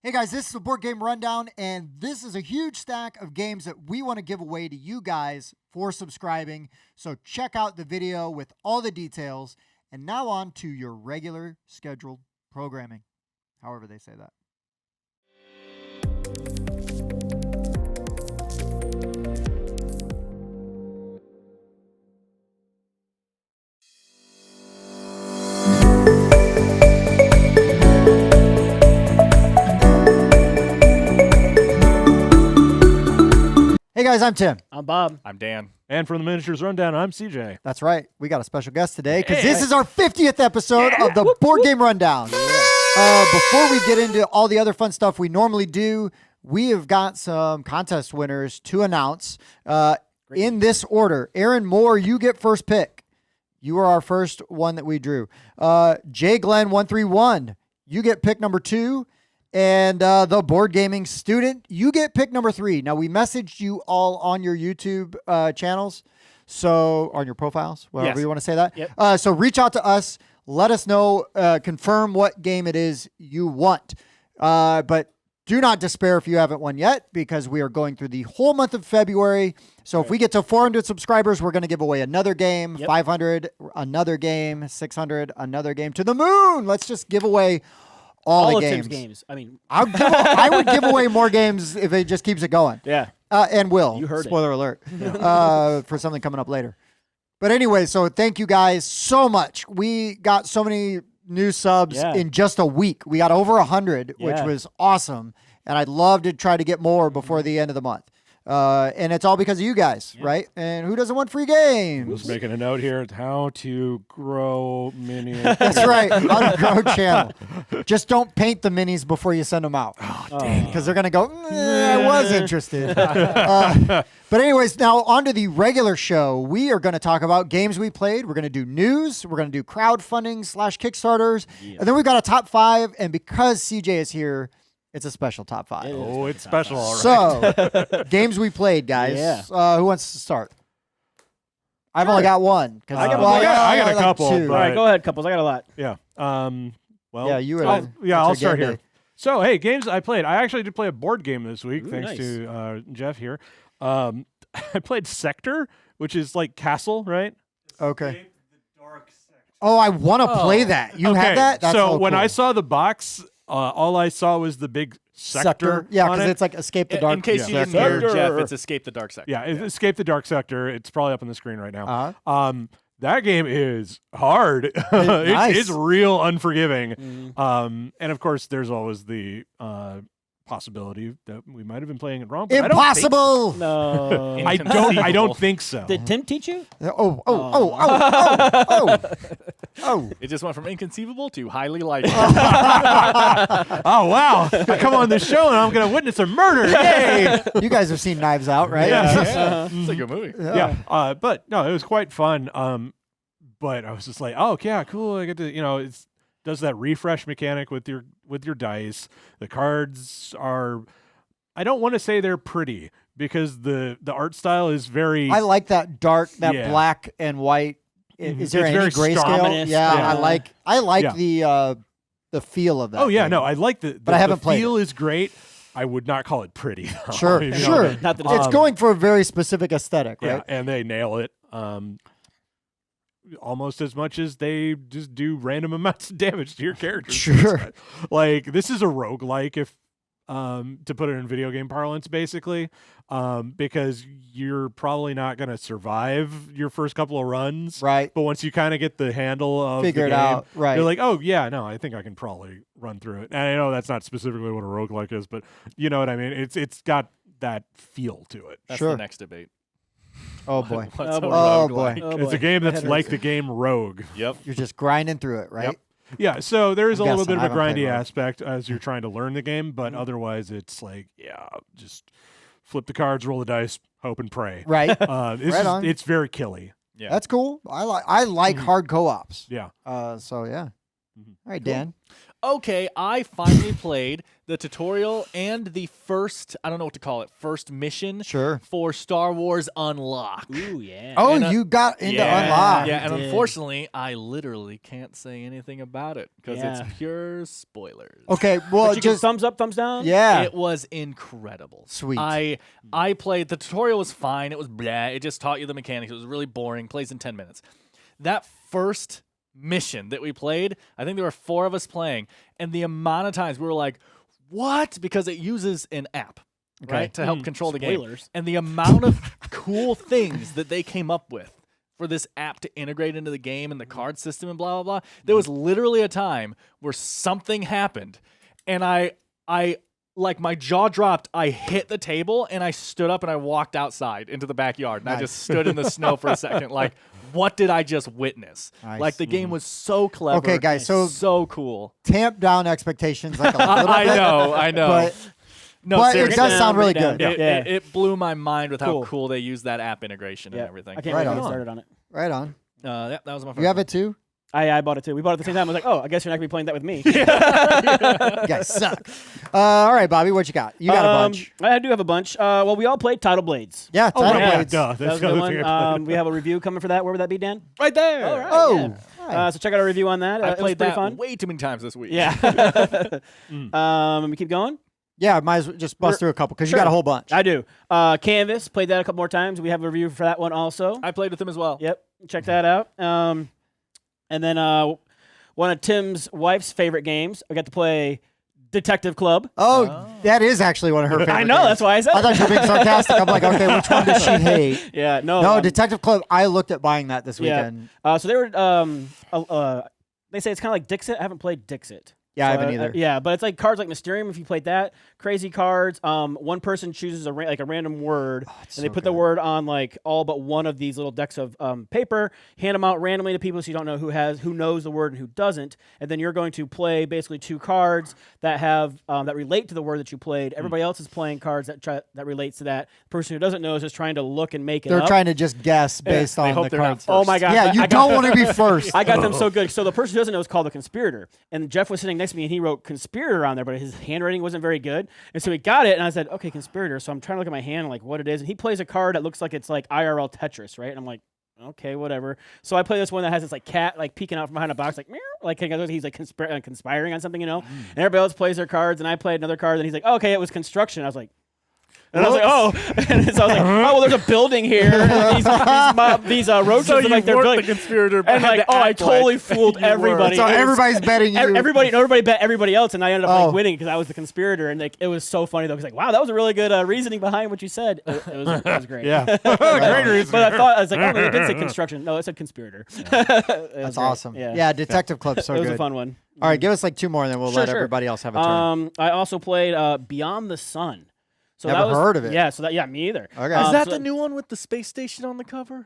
Hey guys, this is the Board Game Rundown, and this is a huge stack of games that we want to give away to you guys for subscribing. So check out the video with all the details. And now on to your regular scheduled programming, however they say that. Hey guys, I'm Tim. I'm Bob. I'm Dan. And from the Miniatures Rundown, I'm CJ. That's right. We got a special guest today because this is our 50th episode of the Board Game Rundown. Before we get into all the other fun stuff we normally do, we have got some contest winners to announce in this order. Aaron Moore, you get first pick. You are our first one that we drew. Jay Glenn 131, you get pick number 2. And the Board Gaming Student, you get pick number 3. Now, we messaged you all on your YouTube channels, so on your profiles, whatever you want to say that. Yep. So reach out to us. Let us know, confirm what game it is you want. But do not despair if you haven't won yet, because we are going through the whole month of February. So if we get to 400 subscribers, we're going to give away another game, 500, another game, 600, another game, to the moon. Let's just give away all the games. Tim's games. I mean, I would give away more games if it just keeps it going. Yeah. And will. You heard Spoiler alert. For something coming up later. But anyway, so thank you guys so much. We got so many new subs in just a week. We got over 100, which was awesome. And I'd love to try to get more before the end of the month. And it's all because of you guys, right? And who doesn't want free games? Just making a note here: how to grow minis. That's right. How to grow channel. Just don't paint the minis before you send them out. Oh, dang. Because they're gonna go. I was interested. But anyways, now on to the regular show. We are going to talk about games we played. We're going to do news. We're going to do crowdfunding / Kickstarters, and then we've got a top 5. And because CJ is here, it's a special top 5. Oh, it's special, all right. So, games we played, guys. Yeah. Who wants to start? I've only got one. I got I got a couple, two. but- all right, go ahead, couples. I got a lot. Yeah. Well. Yeah, you were. I'll start game here. day. So, hey, games I played. I actually did play a board game this week, Ooh, thanks nice. to Jeff here. I played Sector, which is like Castle, right? Okay. Oh, I want to play that. You have that? That's so so when cool. I saw the box, all I saw was the big sector. Yeah, on because it. it's like Escape the Dark. In case you didn't Sector. hear Jeff, it's Escape the Dark Sector. Yeah, Escape the Dark Sector. It's probably up on the screen right now. Uh-huh. That game is hard. Nice. It's real unforgiving. And of course, there's always the possibility that we might have been playing it wrong. But Impossible. No. I don't think so. Did Tim teach you? Oh. It just went from inconceivable to highly likely. Oh wow! I come on this show and I'm going to witness a murder. Yay! You guys have seen Knives Out, right? Yeah. It's a good movie. Yeah. But no, it was quite fun. But I was just like, oh yeah, cool. I get to, it's does that refresh mechanic with your dice. The cards are, I don't want to say they're pretty because the art style is very. I like that dark, black and white. Is there It's any very grayscale? ominous. Yeah, Yeah. I like the feel of that. Oh yeah, thing. no, I like the I haven't the played feel is great. I would not call it pretty. Though, Sure. Not that It's going for a very specific aesthetic, Yeah, right? and they nail it. Almost as much as they just do random amounts of damage to your characters. Sure. Like this is a roguelike if to put it in video game parlance basically. Because you're probably not going to survive your first couple of runs. Right. But once you kind of get the handle of Figure the it game, out. Right. you're like, oh yeah, no, I think I can probably run through it. And I know that's not specifically what a roguelike is, but you know what I mean? It's got that feel to it. That's Sure. the next debate. Oh boy. What's a Oh, roguelike? boy. It's a game that's That like hurts. the game Rogue. Yep. You're just grinding through it, right? Yep. Yeah, so there is I'm a little guessing. bit of I a haven't played grindy Rogue. aspect as you're trying to learn the game, but otherwise it's like, yeah, just flip the cards, roll the dice, hope and pray. Right. Right on. It's very killy. Yeah. That's cool. I like hard co-ops. Yeah. So yeah. Mhm. All right, Dan. okay, I finally played the tutorial and the first, I don't know what to call it, first mission for Star Wars Unlocked. Ooh, yeah. Oh, And, you got into yeah, Unlock. Yeah, and did. unfortunately, I literally can't say anything about it because it's pure spoilers. Okay, well, But you can just thumbs up, thumbs down? yeah. It was incredible. Sweet. I played, the tutorial was fine. It was blah. It just taught you the mechanics. It was really boring. Plays in 10 minutes. That first mission that we played, I think there were 4 of us playing, and the amount of times we were like, what? Because it uses an app, right, to help control the game. Spoilers. And the amount of cool things that they came up with for this app to integrate into the game and the card system and blah, blah, blah. There was literally a time where something happened, and I like my jaw dropped. I hit the table, and I stood up, and I walked outside into the backyard, and I just stood in the snow for a second, like, what did I just witness? Nice. Like, the game was so clever. Okay, guys, so cool. Tamp down expectations like a little I bit. I know. But, No, but it seriously. does sound really Break good. down. It blew my mind with how Cool. cool they use that app integration and everything. I can't Right wait to get on. started on it. Right on. That was my first You have one. it too? I bought it too. We bought it at the same time. I was like, oh, I guess you're not going to be playing that with me. You guys suck. All right, Bobby, what you got? You got a bunch. I do have a bunch. Well, we all played Tidal Blades. Yeah, Oh, Tidal right, Blades. duh. That That's was the a good other one. thing I played. We have a review coming for that. Where would that be, Dan? Right there. All right. Oh, yeah. hi. So check out our review on that. I It was played pretty that fun. way too many times this week. Yeah. We keep going. Yeah, might as well just bust through a couple because you got a whole bunch. I do. Canvas, played that a couple more times. We have a review for that one also. I played with him as well. Yep, check that out. And then one of Tim's wife's favorite games, I got to play Detective Club. Oh, that is actually one of her favorite I know, games. that's why I said I thought you were being sarcastic. I'm like, okay, which one does she hate? Yeah, no. No, Detective Club. I looked at buying that this weekend. So they were, they say it's kind of like Dixit. I haven't played Dixit. Yeah, I So haven't either. yeah, but it's like cards like Mysterium. If you played that, crazy cards. One person chooses a random word, and they so put the good. word on like all but one of these little decks of paper. Hand them out randomly to people, so you don't know who knows the word and who doesn't. And then you're going to play basically 2 cards that have that relate to the word that you played. Everybody else is playing cards that relates to that. The person who doesn't know is just trying to look and make it They're up. trying to just guess based on hope the they're not cards. first. Oh my god! Yeah, you don't want to be first. I got them so good. So the person who doesn't know is called the conspirator. And Jeff was sitting next to me, and he wrote conspirator on there, but his handwriting wasn't very good. And so he got it, and I said, okay, conspirator. So I'm trying to look at my hand, like what it is. And he plays a card that looks like it's like IRL Tetris, right? And I'm like, okay, whatever. So I play this one that has this like cat like peeking out from behind a box, like meow, like he's like conspiring on something, you know. And everybody else plays their cards, and I played another card, and he's like, oh, okay, it was construction. I was like. And I was like, oh. And so I was like, oh, well, there's a building here. And these roaches So look you like they're weren't building. the conspirator, but And had like, to oh, I act totally like fooled you were. everybody. So everybody's betting you. Everybody bet everybody else, and I ended up Oh. like winning because I was the conspirator. And like, it was so funny though. He's like, wow, that was a really good reasoning behind what you said. It was great. Yeah. Great reason. But I was like, oh, it did say construction. No, it said conspirator. That's awesome. Yeah, Detective Club's so it was good. a fun one. All right, give us like 2 more, and then we'll let Sure. everybody else have a turn. I also played Beyond the Sun. So Never that was, heard of it. Yeah, so that me either. Okay. Is that so the new one with the space station on the cover?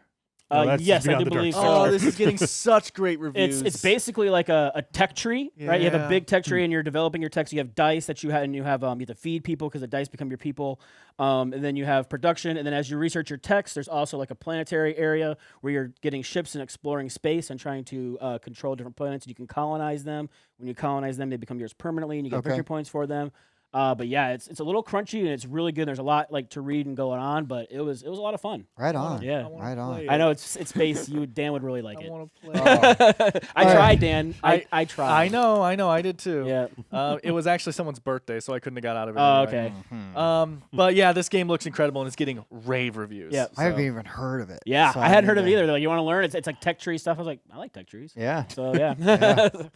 No, that's yes, I Beyond do the Dark believe Side. so. Oh, this is getting such great reviews. It's basically like a tech tree, right? You have a Yeah. big tech tree, and you're developing your tech. So you have dice that you have, and you have to feed people because the dice become your people. And then you have production, and then as you research your text, there's also like a planetary area where you're getting ships and exploring space and trying to control different planets. You can colonize them. When you colonize them, they become yours permanently, and you get victory points for them. But yeah, it's a little crunchy and it's really good. There's a lot like to read and going on, but it was a lot of fun. Right on. Yeah. Right on. I know it's space. Dan would really like I it. want to play. I tried, Dan. I tried. I know. I did too. Yeah. It was actually someone's birthday, so I couldn't have got out of it. Oh, anyway. okay. But yeah, this game looks incredible and it's getting rave reviews. Yeah. I haven't even heard of it. Yeah, so I hadn't need heard of it to- either. They're like, you want to learn? It's like tech tree stuff. I was like, I like tech trees. Yeah. So yeah.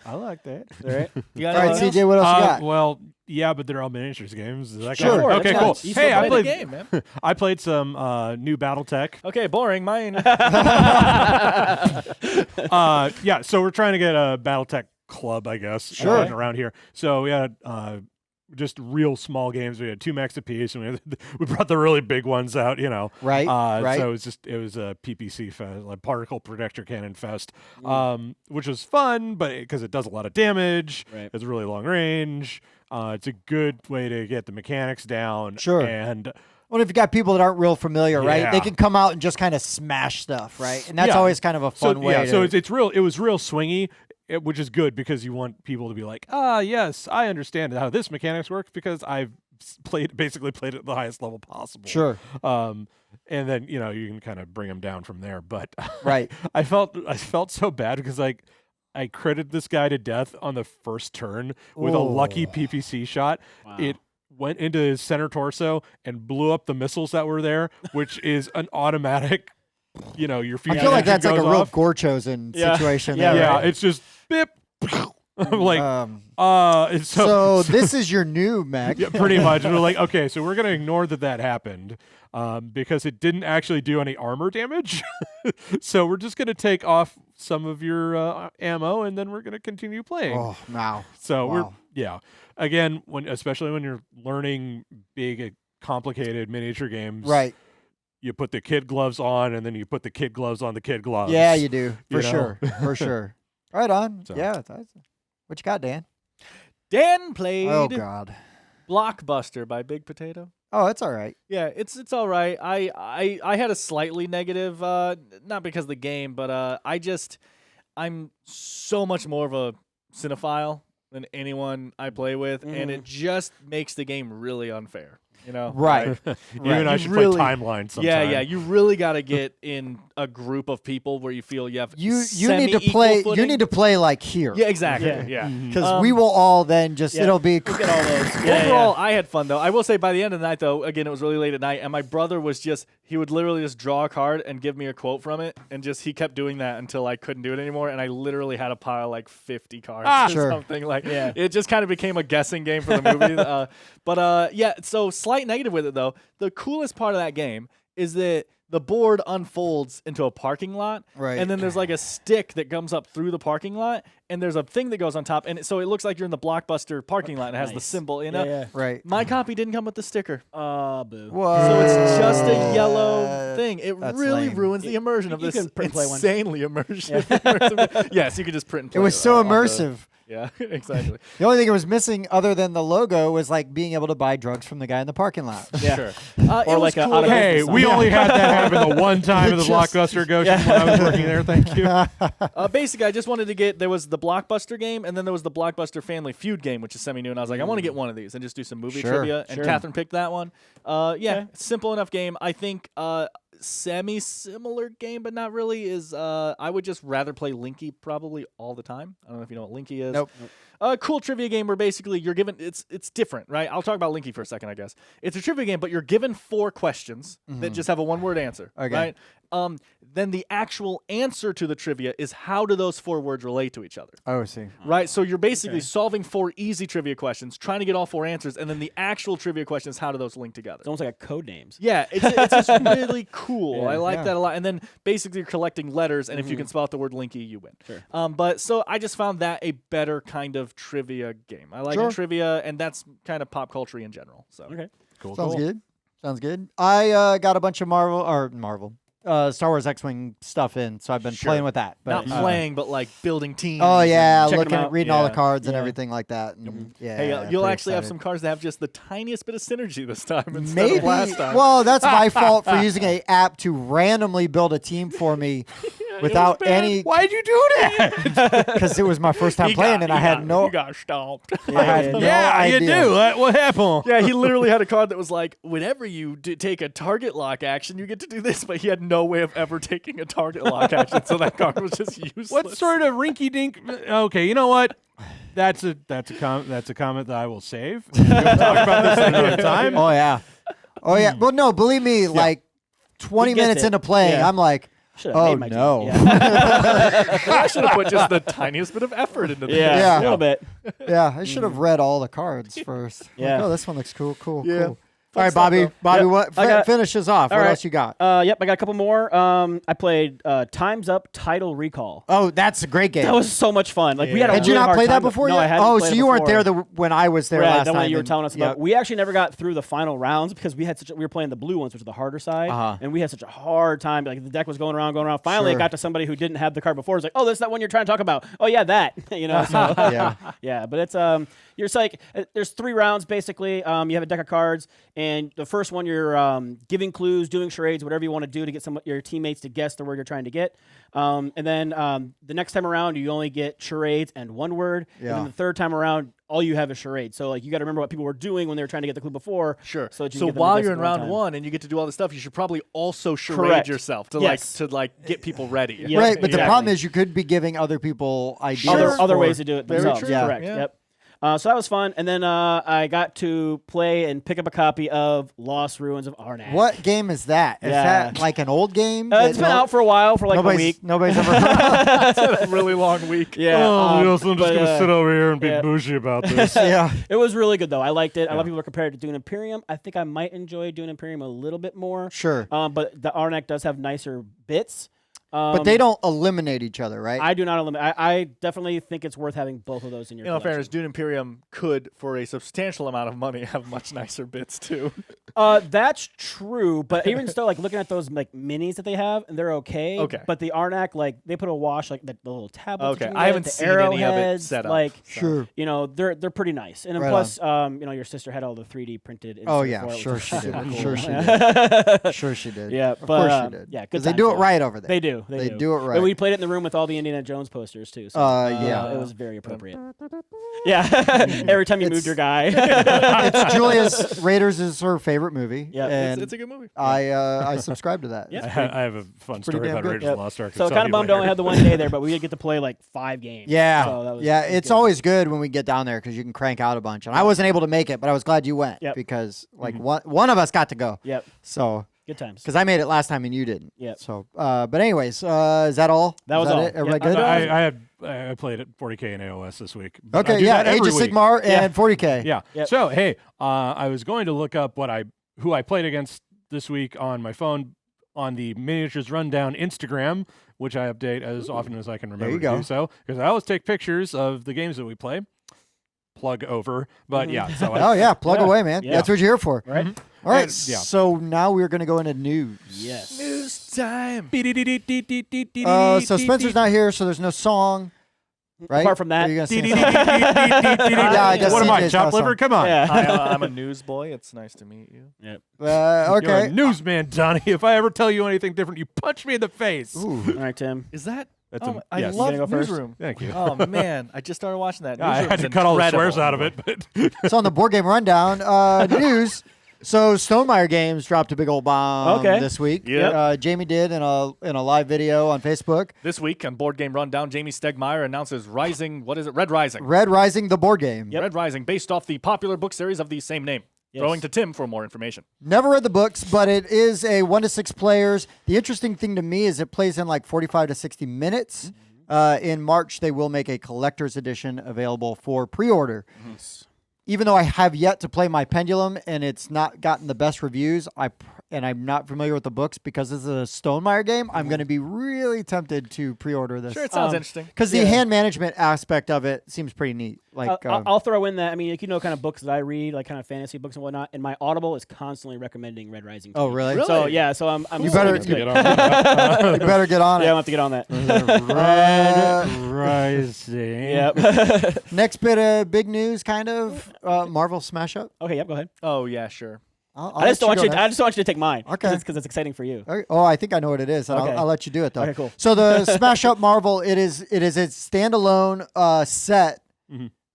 I like that. All right. You got All right, anything else? CJ, what else you got? Well, yeah, but they're all miniatures games. Is that Sure. covered? Okay, that's cool. fine. You Hey, still I Play the played. game, man. I played some new BattleTech. Okay, boring. Mine. Yeah, so we're trying to get a BattleTech club, I guess, Sure. around here. So we had just real small games. We had 2 mechs apiece, and we brought the really big ones out. Right, right. So it was a PPC fest, like particle projector cannon fest, which was fun, but because it does a lot of damage, Right. it's really long range. It's a good way to get the mechanics down. Sure. And Well, if you got people that aren't real familiar, right? Yeah. They can come out and just kind of smash stuff, right? And that's Yeah. always kind of a fun way. So to, it's real. It was real swingy. which is good because you want people to be like, yes, I understand how this mechanics works because I've basically played it at the highest level possible. Sure. And then you can kind of bring them down from there. But Right. I felt so bad because I critted this guy to death on the first turn with a lucky PPC shot. Wow. It went into his center torso and blew up the missiles that were there, which is an automatic. Your fusion I feel like engine that's like a goes real off. Gorechosen situation. Yeah, there. Yeah, right. it's just bip. I'm like, it's so this is your new mech. yeah, pretty much. And we're like, okay, so we're gonna ignore that happened because it didn't actually do any armor damage. So we're just gonna take off some of your ammo, and then we're gonna continue playing. Oh, wow. So Wow. again, especially when you're learning big, complicated miniature games, Right. You put the kid gloves on, and then you put the kid gloves on the kid gloves. Yeah, you do. For You know? sure. For sure. Right on. So. Yeah. What you got, Dan? Dan played Oh, God. Blockbuster by Big Potato. Oh, it's all right. Yeah, it's all right. I had a slightly negative, not because of the game, but I'm so much more of a cinephile than anyone I play with, and it just makes the game really unfair. Right. You and I should really- play timeline sometime. Yeah. You really got to get in a group of people where you feel you have You need to semi-equal play. You footing. need to play like here. Yeah, exactly. Yeah. Yeah. Because we will all then just yeah. it'll be. We'll get all those. Overall, I had fun though. I will say by the end of the night though, again it was really late at night, and my brother was he would literally just draw a card and give me a quote from it, and he kept doing that until I couldn't do it anymore, and I literally had a pile like 50 cards or Sure. something like. Yeah. It just kind of became a guessing game for the movie. Yeah. So slight negative with it though. The coolest part of that game is that the board unfolds into a parking lot, Right. and then there's like a stick that comes up through the parking lot, and there's a thing that goes on top, and so it looks like you're in the Blockbuster parking lot, and it has the Nice. symbol, Yeah. Right. My copy didn't come with the sticker, Boo. What? so it's just a yellow thing. It That's really lame. ruins the immersion of You this can print and play one. insanely immersive. Yes, you can just print and play. It was so on the- immersive. Yeah, exactly. The only thing it was missing, other than the logo, was like being able to buy drugs from the guy in the parking lot. Yeah. Sure. Or It was like a cool. out of Hey, business we sign. only had that happen the one time in the Just- Blockbuster Goshen when I was working there. Thank you. Basically, I just wanted to get. There was the Blockbuster game, and then there was the Blockbuster Family Feud game, which is semi-new. And I was like, I want to get one of these and just do some movie Sure, trivia. And sure. Catherine picked that one. Okay. Simple enough game. I think semi-similar game, but not really. Is I would just rather play Linky probably all the time. I don't know if you know what Linky is. Nope. Cool trivia game where basically you're given it's different, right? I'll talk about Linky for a second, I guess. It's a trivia game, but you're given 4 questions that just have a one-word answer, Okay. right? Then the actual answer to the trivia is how do those 4 words relate to each other, Oh, I see. right? So you're basically solving 4 easy trivia questions, trying to get all 4 answers, and then the actual trivia question is how do those link together. It's almost like a code names. Yeah, it's just really cool. I like Yeah. that a lot. And then basically you're collecting letters, and if you can spell out the word Linky, you win. Sure. But so I just found that a better kind of trivia game. I like Sure. trivia, and that's kind of pop culture in general. So Okay. Cool. Sounds good. Sounds good. I got a bunch of Star Wars X-Wing stuff in, so I've been Sure. playing with that. But, not playing, but like building teams. Oh yeah, Check 'em looking, out. reading all the Yeah. cards and Yeah. everything like that. And yeah, Hey, you'll pretty actually have excited. some cards that have just the tiniest bit of synergy this time instead Maybe. of last time. Well, that's my fault for using an app to randomly build a team for me without any, Why'd you do that? because it was my first time playing and I had no. You got stomped. I had no yeah, you idea. do. What happened? Yeah, he literally had a card that was like, whenever you take a target lock action, you get to do this, but he had no way of ever taking a target lock action, so that card was just useless. What sort of rinky dink? Okay, you know what? That's a comment that I will save. We'll talk about this another time. Oh yeah. Oh yeah. Well, no, believe me, like 20 He gets minutes it. into playing, Yeah. I'm like, Should've oh made my team. no. Yeah. I should have put just the tiniest bit of effort into this. Yeah. A little bit. Yeah, I should have read all the cards first. Like, Yeah. oh, this one looks cool. Cool. Yeah. Cool. Fun All right, stuff, Bobby. though. Bobby, Yep. what I got- finishes off? All What right. else you got? Yep, I got a couple more. I played Time's Up Tidal Recall. Oh, that's a great game. That was so much fun. Like we had a Had you really not hard played that time- before No, yet? I hadn't Oh, played so it you weren't before. there when I was there Right, last the one time. you were and- telling us about. yep. We actually never got through the final rounds because we were playing the blue ones, which are the harder side, Uh-huh. and we had such a hard time. Like the deck was going around. Finally, Sure. it got to somebody who didn't have the card before. It's like, oh, that's that one you're trying to talk about. Oh yeah, that. So Yeah. yeah, but it's there's 3 rounds basically. You have a deck of cards, and the first one you're giving clues, doing charades, whatever you want to do to get your teammates to guess the word you're trying to get. And then the next time around, you only get charades and one word. Yeah. And then the third time around, all you have is charades. So like you got to remember what people were doing when they were trying to get the clue before. Sure. So, that you so can get them to while guess you're it in one round time. one and you get to do all this stuff, you should probably also charade Correct. yourself to Yes. get people ready. Yeah. Right, but the Exactly. problem is you could be giving other people ideas. Other for- ways to do it Very themselves. true. Yeah. Correct. Yeah. Yep. So that was fun, and then I got to play and pick up a copy of Lost Ruins of Arnak. What game is that? Is Yeah. that like an old game? It's been out for a while, for like a week. Nobody's ever heard of. A really long week. Yeah. Oh, yes, I'm just but, gonna sit over here and be yeah. bougie about this. Yeah. It was really good though. I liked it. A lot of people are compared to Dune Imperium. I think I might enjoy Dune Imperium a little bit more. Sure. But the Arnak does have nicer bits. But they don't eliminate each other, right? I do not eliminate. I definitely think it's worth having both of those in your In all collection. fairness, Dune Imperium could, for a substantial amount of money, have much nicer bits too. That's true, but even still, like looking at those like minis that they have, and they're okay. Okay. But the Arnak, like they put a wash, like the little tablets. Okay, that you I haven't get, the seen any of it arrowheads, set up. Like, Sure. you know, they're pretty nice. And then Right plus, you know, your sister had all the 3D printed. Oh insert yeah, for it, which sure was she super did. cool. Sure she did. Sure she did. Yeah, of but, course she did. yeah, good because they times, do it though. right over there. They do. They do it right. And we played it in the room with all the Indiana Jones posters too. So, Yeah. it was very appropriate. Yeah, every time you moved your guy. It's Julia's Raiders is her favorite movie. Yeah. and It's a good movie. I subscribe to that. Yeah. I have a fun pretty story damn about good. Raiders Yep. of the Lost Ark. So I'll kind tell of you bummed I later. only had the one day there, but we did get to play like 5 games. Yeah, So that was it's good. always good when we get down there because you can crank out a bunch. And I wasn't able to make it, but I was glad you went Yep. because like one of us got to go. Yep. So Good times. because I made it last time and you didn't. Yep. So, but anyways, is that all? That Is was all. It? Everybody Yep. good? I played at 40K in AOS this week. but I Okay, do yeah, that every Age of week. Sigmar and 40K. Yeah. Yep. So hey, I was going to look up who I played against this week on my phone on the Miniatures Rundown Instagram, which I update as often as I can remember you to go. do so, because I always take pictures of the games that we play. Plug over, but yeah. So Oh yeah, plug Yeah. away, man. Yeah. That's what you're here for. Right? All right. And- yeah. So now we're gonna go into news. Yes. News time. So Spencer's not here, so there's no song. Right. Apart from that. Are you gonna sing a song? Yeah, I guess what am I, CJ's chop got some. liver? Come on. Yeah. Hi, I'm a newsboy. It's nice to meet you. Yep. You're a Okay. newsman, Donnie. If I ever tell you anything different, you punch me in the face. Ooh. All right, Tim. Is that? That's oh, I yes. love You gonna go first? Newsroom. Thank you. Oh man, I just started watching that. I had Newsroom's to cut all the incredible. swears out of it, but So on the board game rundown, news. So Stonemeyer Games dropped a big old bomb Okay. this week. Yep. Jamie did in a live video on Facebook. This week on Board Game Rundown, Jamie Stegmaier announces Rising. What is it? Red Rising. Red Rising, the board game. Yep. Red Rising, based off the popular book series of the same name. Yes. Throwing to Tim for more information. Never read the books, but it is a 1 to 6 players. The interesting thing to me is it plays in like 45 to 60 minutes. In March, they will make a collector's edition available for pre-order. Even though I have yet to play my Pendulum and it's not gotten the best reviews, and I'm not familiar with the books because this is a Stonemeyer game, I'm going to be really tempted to pre-order this. Sure, it sounds interesting. Because the hand management aspect of it seems pretty neat. Like, I'll throw in that. I mean, like, you know, kind of books that I read, like kind of fantasy books and whatnot. And my Audible is constly recommending Red Rising. To oh, me. really? So yeah, so I'm. You better- it's good. get on that. You better get on Yeah, it. I'll have to get on that. Red Rising. Yep. Next bit of big news, kind of Marvel Smash Up. Okay. Yep. Go ahead. Oh yeah, sure. I'll I just don't let want you. go I next. just don't want you to take mine. Okay. Because it's exciting for you. Okay. Oh, I think I know what it is, and Okay. I'll let you do it though. Okay, cool. So the Smash Up Marvel, it is a standalone set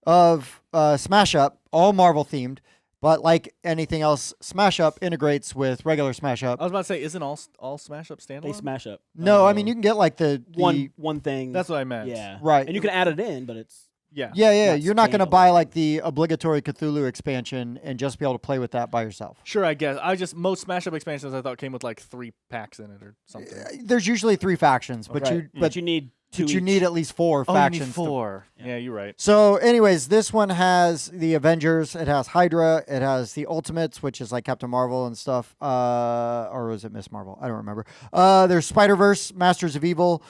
of Smash Up, all Marvel themed, but like anything else, Smash Up integrates with regular Smash Up. I was about to say, isn't all Smash Up standalone? They smash up. No, I mean you can get like the One thing. That's what I meant. Yeah. Right. And you can add it in, but it's. Yeah. Yeah. not You're not going to standalone. buy like the obligatory Cthulhu expansion and just be able to play with that by yourself. Sure, I guess. Most Smash Up expansions I thought came with like 3 packs in it or something. There's usually 3 factions, but Right. but you need two. you each. need at least 4 Oh, you need factions. 4. Yeah, you're right. So, anyways, this one has the Avengers. It has Hydra. It has the Ultimates, which is like Captain Marvel and stuff. Or was it Miss Marvel? I don't remember. There's Spider-Verse, Masters of Evil,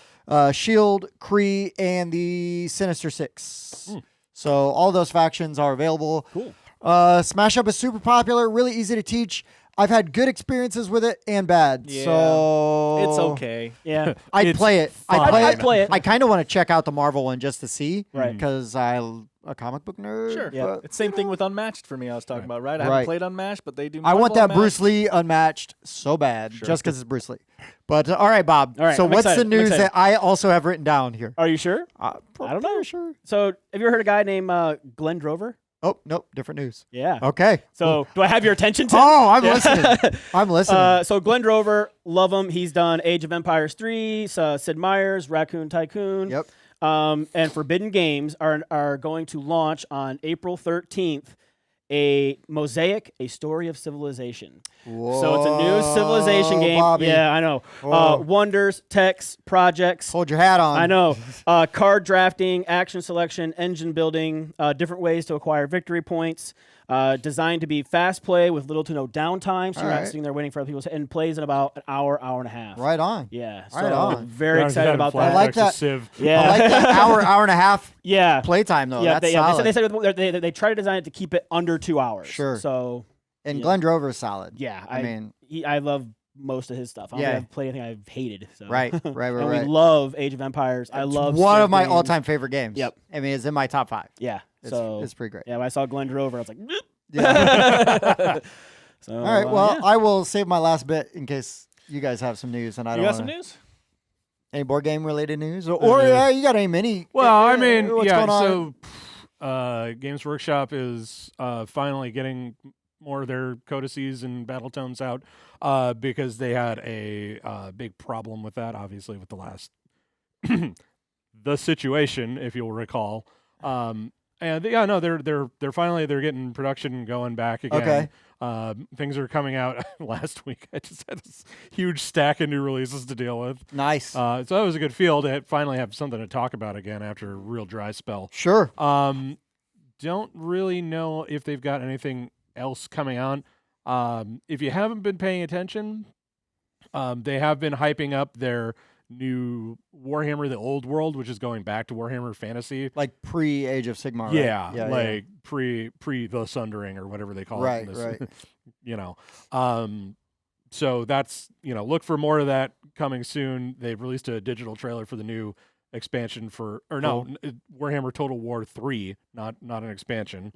Shield, Kree, and the Sinister Six. So all those factions are available. Cool. Smash Up is super popular, really easy to teach. I've had good experiences with it and bad. Yeah. So It's okay. Yeah. I'd It's play it. fine. I'd play it. I kind of want to check out the Marvel one just to see, Right. Because I'm a comic book nerd. Sure. Yeah. but It's same thing with Unmatched for me. I was talking about, right? I Right. haven't played Unmatched, but they do. I want Marvel that Bruce Unmatched. Lee Unmatched so bad, just because it's Bruce Lee. But all right, Bob. All right, so I'm what's excited. the I'm news excited. that I also have written down here? Are you sure? I don't know. Sure. So, have you ever heard a guy named Glenn Drover? Oh nope, different news. Yeah. Okay. So, do I have your attention, Tim? Oh, I'm Yeah. listening. I'm listening. So Glenn Drover, love him. He's done Age of Empires 3, Sid Meier's Raccoon Tycoon. Yep. And Forbidden Games are going to launch on April 13th a Mosaic, A Story of Civilization. So it's a new civilization game. Bobby. Yeah, I know. Whoa. Wonders, techs, projects. Hold your hat on. I know. Card drafting, action selection, engine building, different ways to acquire victory points. Designed to be fast play with little to no downtime, so you're not right. sitting there waiting for other people. And plays in about an hour, hour and a half. Right on. Yeah. So Right on. very Yeah, excited had about flashbacks that. I like to that. Civ. Yeah. I like that hour and a half yeah. playtime though. Yeah, That's they solid. said they try to design it to keep it under 2 hours. Sure. So and yeah. Glenn Drover is solid. yeah, I mean, I love most of his stuff. I don't Yeah. think I've played anything I've hated. So. right. And we Right. love Age of Empires. I It's love one Civ of my games. all-time favorite games. Yep. I mean, it's in my top 5. Yeah. It's pretty great. yeah, when I saw Glenn Drover, I was like, Yeah. so, All right. Well, yeah. I will save my last bit in case you guys have some news, and I You don't. got some wanna- news? Any board game related news, or you got any mini? Well, I mean, what's yeah. going on? So, Games Workshop is finally getting more of their codices and battletones out because they had a big problem with that, obviously, with the last the situation, if you'll recall. And they're finally getting production going back again. Okay. Things are coming out. Last week, I just had this huge stack of new releases to deal with. Nice. So that was a good feel to finally have something to talk about again after a real dry spell. Sure. Don't really know if they've got anything else coming out. If you haven't been paying attention, they have been hyping up their new Warhammer: The Old World, which is going back to Warhammer Fantasy. Like pre Age of Sigmar. Right? Yeah, like pre the Sundering or whatever they call it. Right. in this, Right. You know, so that's look for more of that coming soon. They've released a digital trailer for the new expansion Warhammer Total War 3, not an expansion.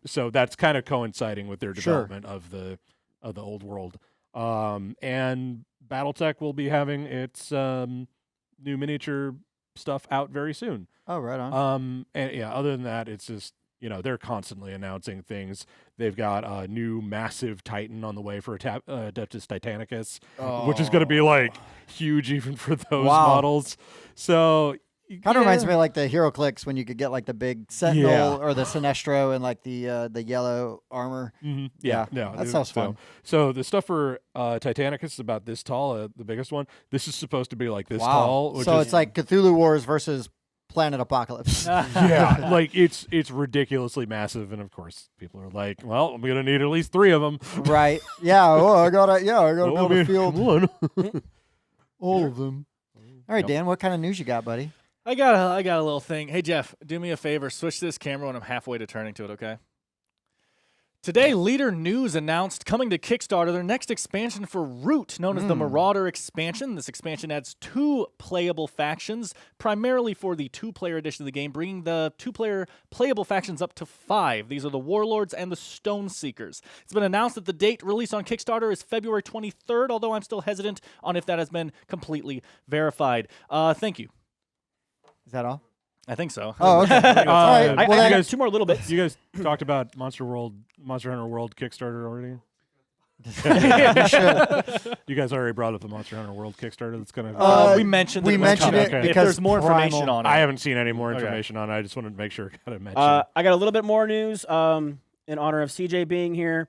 So that's kind of coinciding with their Sure. development of the Old World. And BattleTech will be having its new miniature stuff out very soon. Oh, right on. And yeah, other than that, it's just they're constantly announcing things. They've got a new massive Titan on the way for Adeptus Titanicus, which is going to be like huge even for those Wow. models. So Kind of reminds me of like the HeroClix when you could get like the big Sentinel Yeah. or the Sinestro and like the yellow armor. Mm-hmm. Yeah, no, that sounds fun. So the stuff for Titanicus is about this tall, the biggest one. This is supposed to be like this Wow. tall. Which So is, it's like Cthulhu Wars versus Planet Apocalypse. yeah, like it's ridiculously massive, and of course people are like, well, I'm gonna need at least 3 of them. Right. Yeah. Oh, I gotta be able to field one. all of them. All right, Yep. Dan. What kind of news you got, buddy? I got a little thing. Hey Jeff, do me a favor. Switch this camera when I'm halfway to turning to it. Okay. Today, Leader News announced coming to Kickstarter their next expansion for Root, known as the Marauder expansion. This expansion adds 2 playable factions, primarily for the 2-player edition of the game, bringing the 2-player playable factions up to 5. These are the Warlords and the Stone Seekers. It's been announced that the date release on Kickstarter is February 23rd, although I'm still hesitant on if that has been completely verified. Thank you. Is that all? I think so. Oh, okay. All right. I Well, got then- 2 more little bits. You guys talked about Monster Hunter World Kickstarter already? you should. You guys already brought up the Monster Hunter World Kickstarter that's gonna. We mentioned we it. mentioned it Okay. If because there's more information Primal- on it. I haven't seen any more Okay. information on it. I just wanted to make sure I got to mention. I got a little bit more news in honor of CJ being here.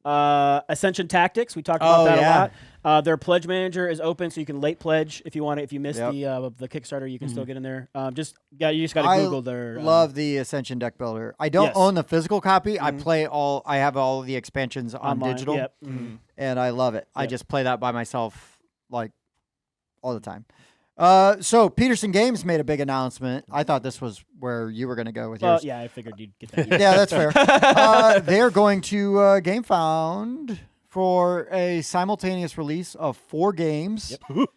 Ascension Tactics, we talked about Oh, that yeah. a lot. Their pledge manager is open, so you can late pledge if you want it. If you missed Yep. the Kickstarter, you can still get in there. You just got to I Google their. love the Ascension deck builder. I don't Yes. own the physical copy. I have all of the expansions on online. digital, Yep. and I love it. I Yep. just play that by myself, like all the time. So Petersen Games made a big announcement. I thought this was where you were going to go with Well, yours. yeah, I figured you'd get that. Yeah, that's fair. They're going to Gamefound for a simultaneous release of 4 games. Yep.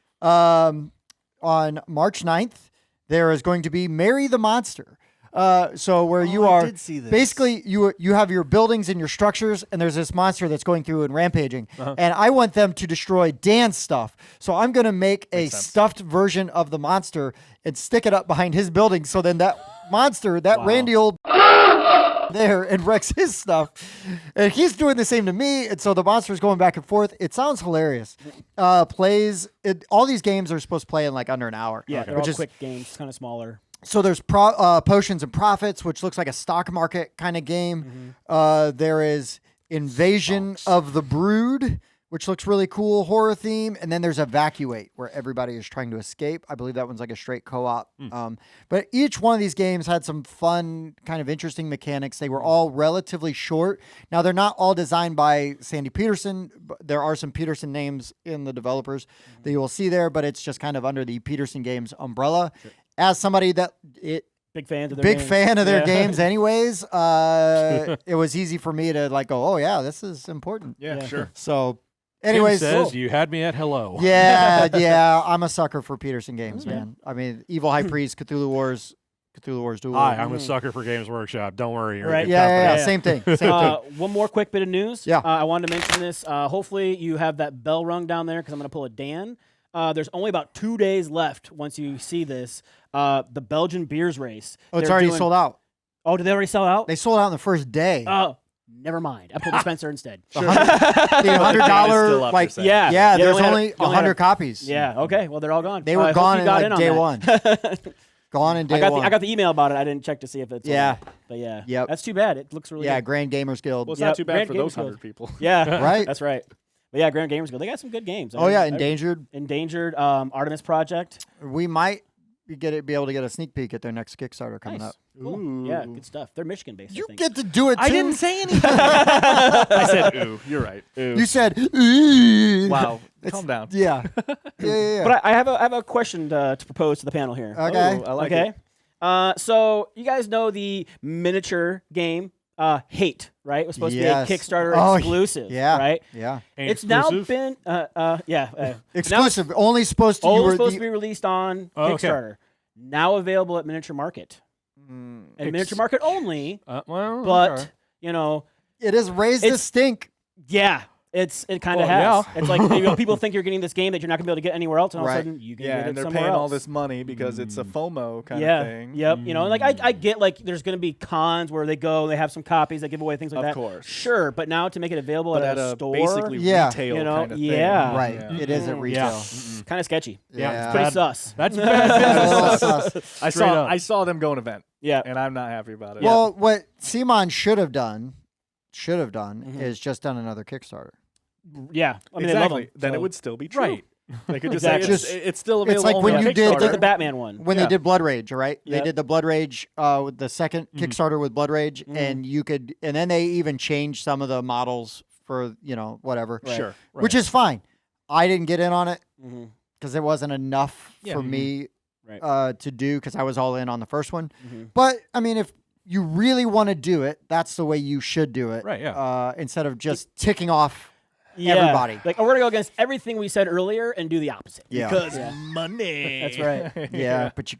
On March 9th, there is going to be Marry the Monster. So where you I are did see this. basically you have your buildings and your structures, and there's this monster that's going through and rampaging. And I want them to destroy Dan's stuff. So I'm gonna make a stuffed version of the monster and stick it up behind his building. So then that monster, that Randy old there, and wrecks his stuff. And he's doing the same to me. And so the monster's going back and forth. It sounds hilarious. All these games are supposed to play in like under an hour. Yeah, they're which all is quick games, kind of smaller. So there's Potions and Profits, which looks like a stock market kind of game. There is Invasion of the Brood, which looks really cool, horror theme. And then there's Evacuate, where everybody is trying to escape. I believe that one's like a straight co-op. But each one of these games had some fun, kind of interesting mechanics. They were all relatively short. Now, they're not all designed by Sandy Petersen. There are some Petersen names in the developers that you will see there, but it's just kind of under the Petersen Games umbrella. Sure. As somebody that Big fans of their big games. fan of their Yeah. games anyways, it was easy for me to like go, oh yeah, this is important. Yeah, Yeah. sure. So Tim anyways, says you had me at hello. yeah, I'm a sucker for Petersen games, Yeah. man. I mean, Evil High Priest, Cthulhu Wars Duel. Hi, I'm a sucker for Games Workshop. Don't worry. you're in Right. good Yeah, company. same thing. Same thing. One more quick bit of news. Yeah. I wanted to mention this. Hopefully you have that bell rung down there because I'm going to pull a Dan. There's only about 2 days left once you see this. The Belgian beers race. Oh, it's They're already doing- sold out. Oh, did they already sell out? They sold out on the first day. Oh, never mind. I pulled the Spencer instead. The $100 Still up like for Yeah. yeah, they there's only had- only they only had 100 copies. Yeah. Okay. Well, they're all gone. They I were hope gone you in got like on day that. one. Gone in day I one. got the email about it. I didn't check to see if it's Yeah. But yeah. Yep. That's too bad. It looks really Yeah, good. Grand Gamers Guild. Well, it's Yep, not too bad Grand for Games those Guild. 100 people. Yeah. Right? That's right. But yeah, Grand Gamers Guild. They got some good games. Oh yeah, Endangered. Endangered. Artemis Project. We might be able to get a sneak peek at their next Kickstarter coming Nice. up. Cool. Yeah, good stuff. They're Michigan based. You I think. get to do it too. I didn't say anything. I said, ooh, you're right. Ooh. You said, "Ooh." Wow. It's- Calm down. Yeah. Yeah. But I have a question to propose to the panel here. Okay. Ooh, I like Okay. it. So you guys know the miniature game Hate, right? It was supposed Yes. to be a Kickstarter Oh, exclusive. yeah. Right. Yeah. Ain't It's now exclusive? been now Exclusive. Only supposed to. only supposed to be released on Oh, okay. Kickstarter. Now available at Miniature Market. And Miniature Market only, Well, but okay. you know, It has raised the It's- stink. yeah. It kind of Well, has. It's like people think you're getting this game that you're not gonna be able to get anywhere else, and all Right. of a sudden you can Yeah, get it and they're somewhere paying else. all this money because it's a FOMO kind yeah, of thing. Yep. You know, and like I get like there's going to be cons where they go, they have some copies, they give away things like Of that. course. Sure, but now to make it available But at at a a store, basically Yeah. retail You know, kind of thing. yeah. Right. Yeah. It is at retail. kind of sketchy. Yeah. It's pretty Bad- sus. That's bad business. I Straight up. saw them go an event, Yeah. and I'm not happy about it. Well, what Simon should have done Mhm. is just done another Kickstarter. Yeah. I mean, exactly. they love 'em, Then so- it would still be true. Right. They could just Exactly. say it's still It's available. like when only on you did It's like Kickstarter. the Batman one. When Yeah. they did Blood Rage, right? They Yep. did the Blood Rage with the second Kickstarter with Blood Rage, and you could, and then they even changed some of the models for whatever, Right. Sure. which is fine. I didn't get in on it Mhm. because it wasn't enough Yeah. for me Right. to do because I was all in on the first one. Mhm. But I mean, if you really want to do it, that's the way you should do it. Right, yeah. Instead of just ticking off Yeah. everybody. Like, we're going to go against everything we said earlier and do the opposite. Yeah. Because Yeah. money. That's right. Yeah, but you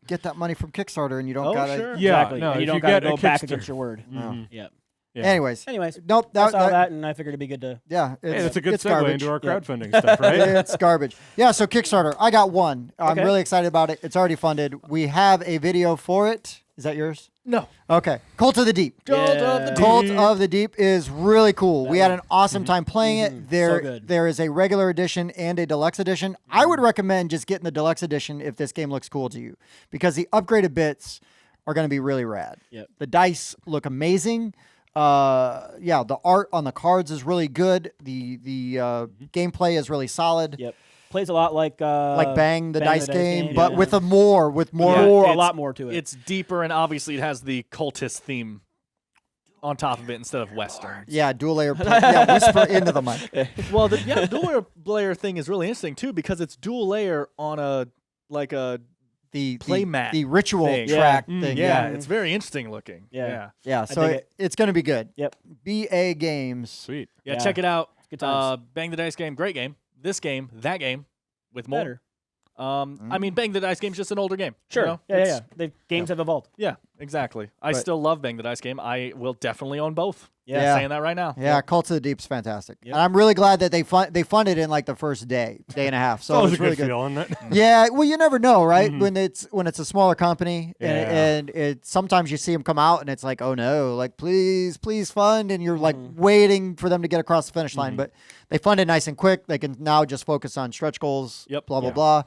get that money from Kickstarter and you don't Oh, gotta. sure. Yeah, Exactly. no, and you if don't you got to get a go back Kickstarter- against your word. Mhm. Yeah. Yeah. Anyways, I nope. saw that, and I figured it'd be good to. Yeah, Hey, that's a good it's segue garbage. into our Yeah. crowdfunding stuff, right? It's garbage. Yeah, so Kickstarter. I got one. I'm Okay. really excited about it. It's already funded. We have a video for it. Is that yours? No. Okay. Cult of the Deep. Cult of the Yeah. Deep. Cult of the Deep is really cool. We had an awesome time playing it. There, good. there is a regular edition and a deluxe edition. I would recommend just getting the deluxe edition if this game looks cool to you, because the upgraded bits are going to be really rad. Yep. The dice look amazing. The art on the cards is really good. The gameplay is really solid. Yep. Plays a lot like Bang the dice game, but yeah. with more Yeah, a it's- lot more to it. It's deeper, and obviously it has the cultist theme on top of it instead of Western. yeah, dual layer. Whisper into the mic. Well, the dual layer thing is really interesting too because it's dual layer on a The Play mat the ritual thing. track Yeah. thing. yeah, Yeah, it's very interesting looking. Yeah. yeah. So dig it. it's going to be good. Yep. BA Games. Sweet. Yeah, Yeah. check it out. Good times. Bang the Dice game, great game. This game, that game, with more. Better. I mean, Bang the Dice game's just an older game. Sure. You know? Yeah. The games have evolved. Yeah, exactly. I still love Bang the Dice game. I will definitely own both. Yeah. Saying that right now. Yeah, Cult of the Deep's fantastic. Yep. And I'm really glad that they funded in like the first day and a half. So that it was was a really good feeling. That Yeah, well, you never know, right? When it's a smaller company, Yeah. and it sometimes you see them come out, and it's like, oh no, like please fund, and you're like waiting for them to get across the finish line. But they funded nice and quick. They can now just focus on stretch goals. Yep. Blah blah blah.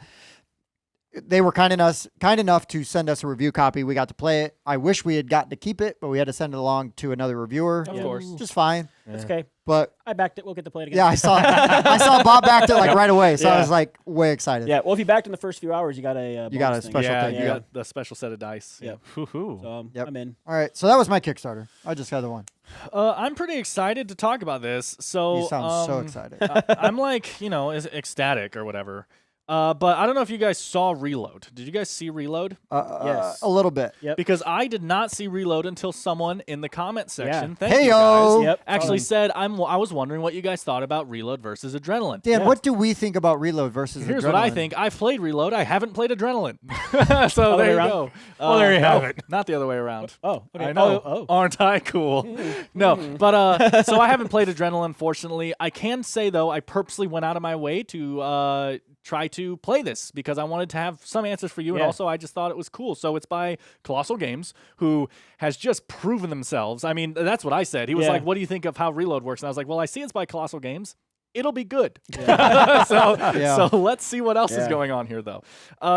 They were kind enough to send us a review copy. We got to play it. I wish we had gotten to keep it, but we had to send it along to another reviewer. Of course. Just fine. That's okay. But I backed it. We'll get to play it again. yeah, I saw Bob backed it like right away, so I Yeah. was like way excited. Yeah. Well, if you backed in the first few hours, you got a You got bonus a thing. special Yeah, thing, you yeah. got the special set of dice. Yeah. Hoo-hoo. So Yep. I'm in. All right, so that was my Kickstarter. I just got the one. I'm pretty excited to talk about this. So You sound so excited. I'm like, ecstatic or whatever. But I don't know if you guys saw Reload. Did you guys see Reload? Yes. A little bit. Yep. Because I did not see Reload until someone in the comment section, thank you Heyo. guys, Yep. actually said, I was wondering what you guys thought about Reload versus Adrenaline. Dan, Yeah. what do we think about Reload versus Here's Adrenaline? what I think. I've played Reload. I haven't played Adrenaline. so Other there way you around? go. Well, there you have it. Not the other way around. Oh. Okay. I know. Oh. Aren't I cool? No, but so I haven't played Adrenaline, unfortunately. I can say, though, I purposely went out of my way to try to play this because I wanted to have some answers for you, and Yeah. also I just thought it was cool. So it's by Colossal Games, who has just proven themselves. I mean, that's what I said. He was Yeah. like, what do you think of how Reload works? And I was like, well, I see it's by Colossal Games. It'll be good. Yeah. So let's see what else is Yeah. going on here, though.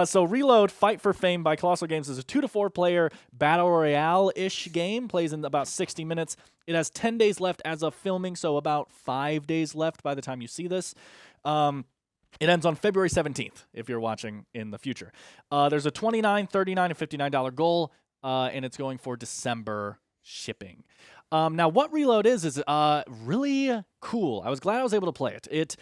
So Reload, Fight for Fame by Colossal Games is a 2 to 4 player battle royale-ish game. Plays in about 60 minutes. It has 10 days left as of filming, so about 5 days left by the time you see this. It ends on February 17th if you're watching in the future. There's a $29, $39, and $59 goal, and it's going for December shipping. Now, what Reload is really cool. I was glad I was able to play it.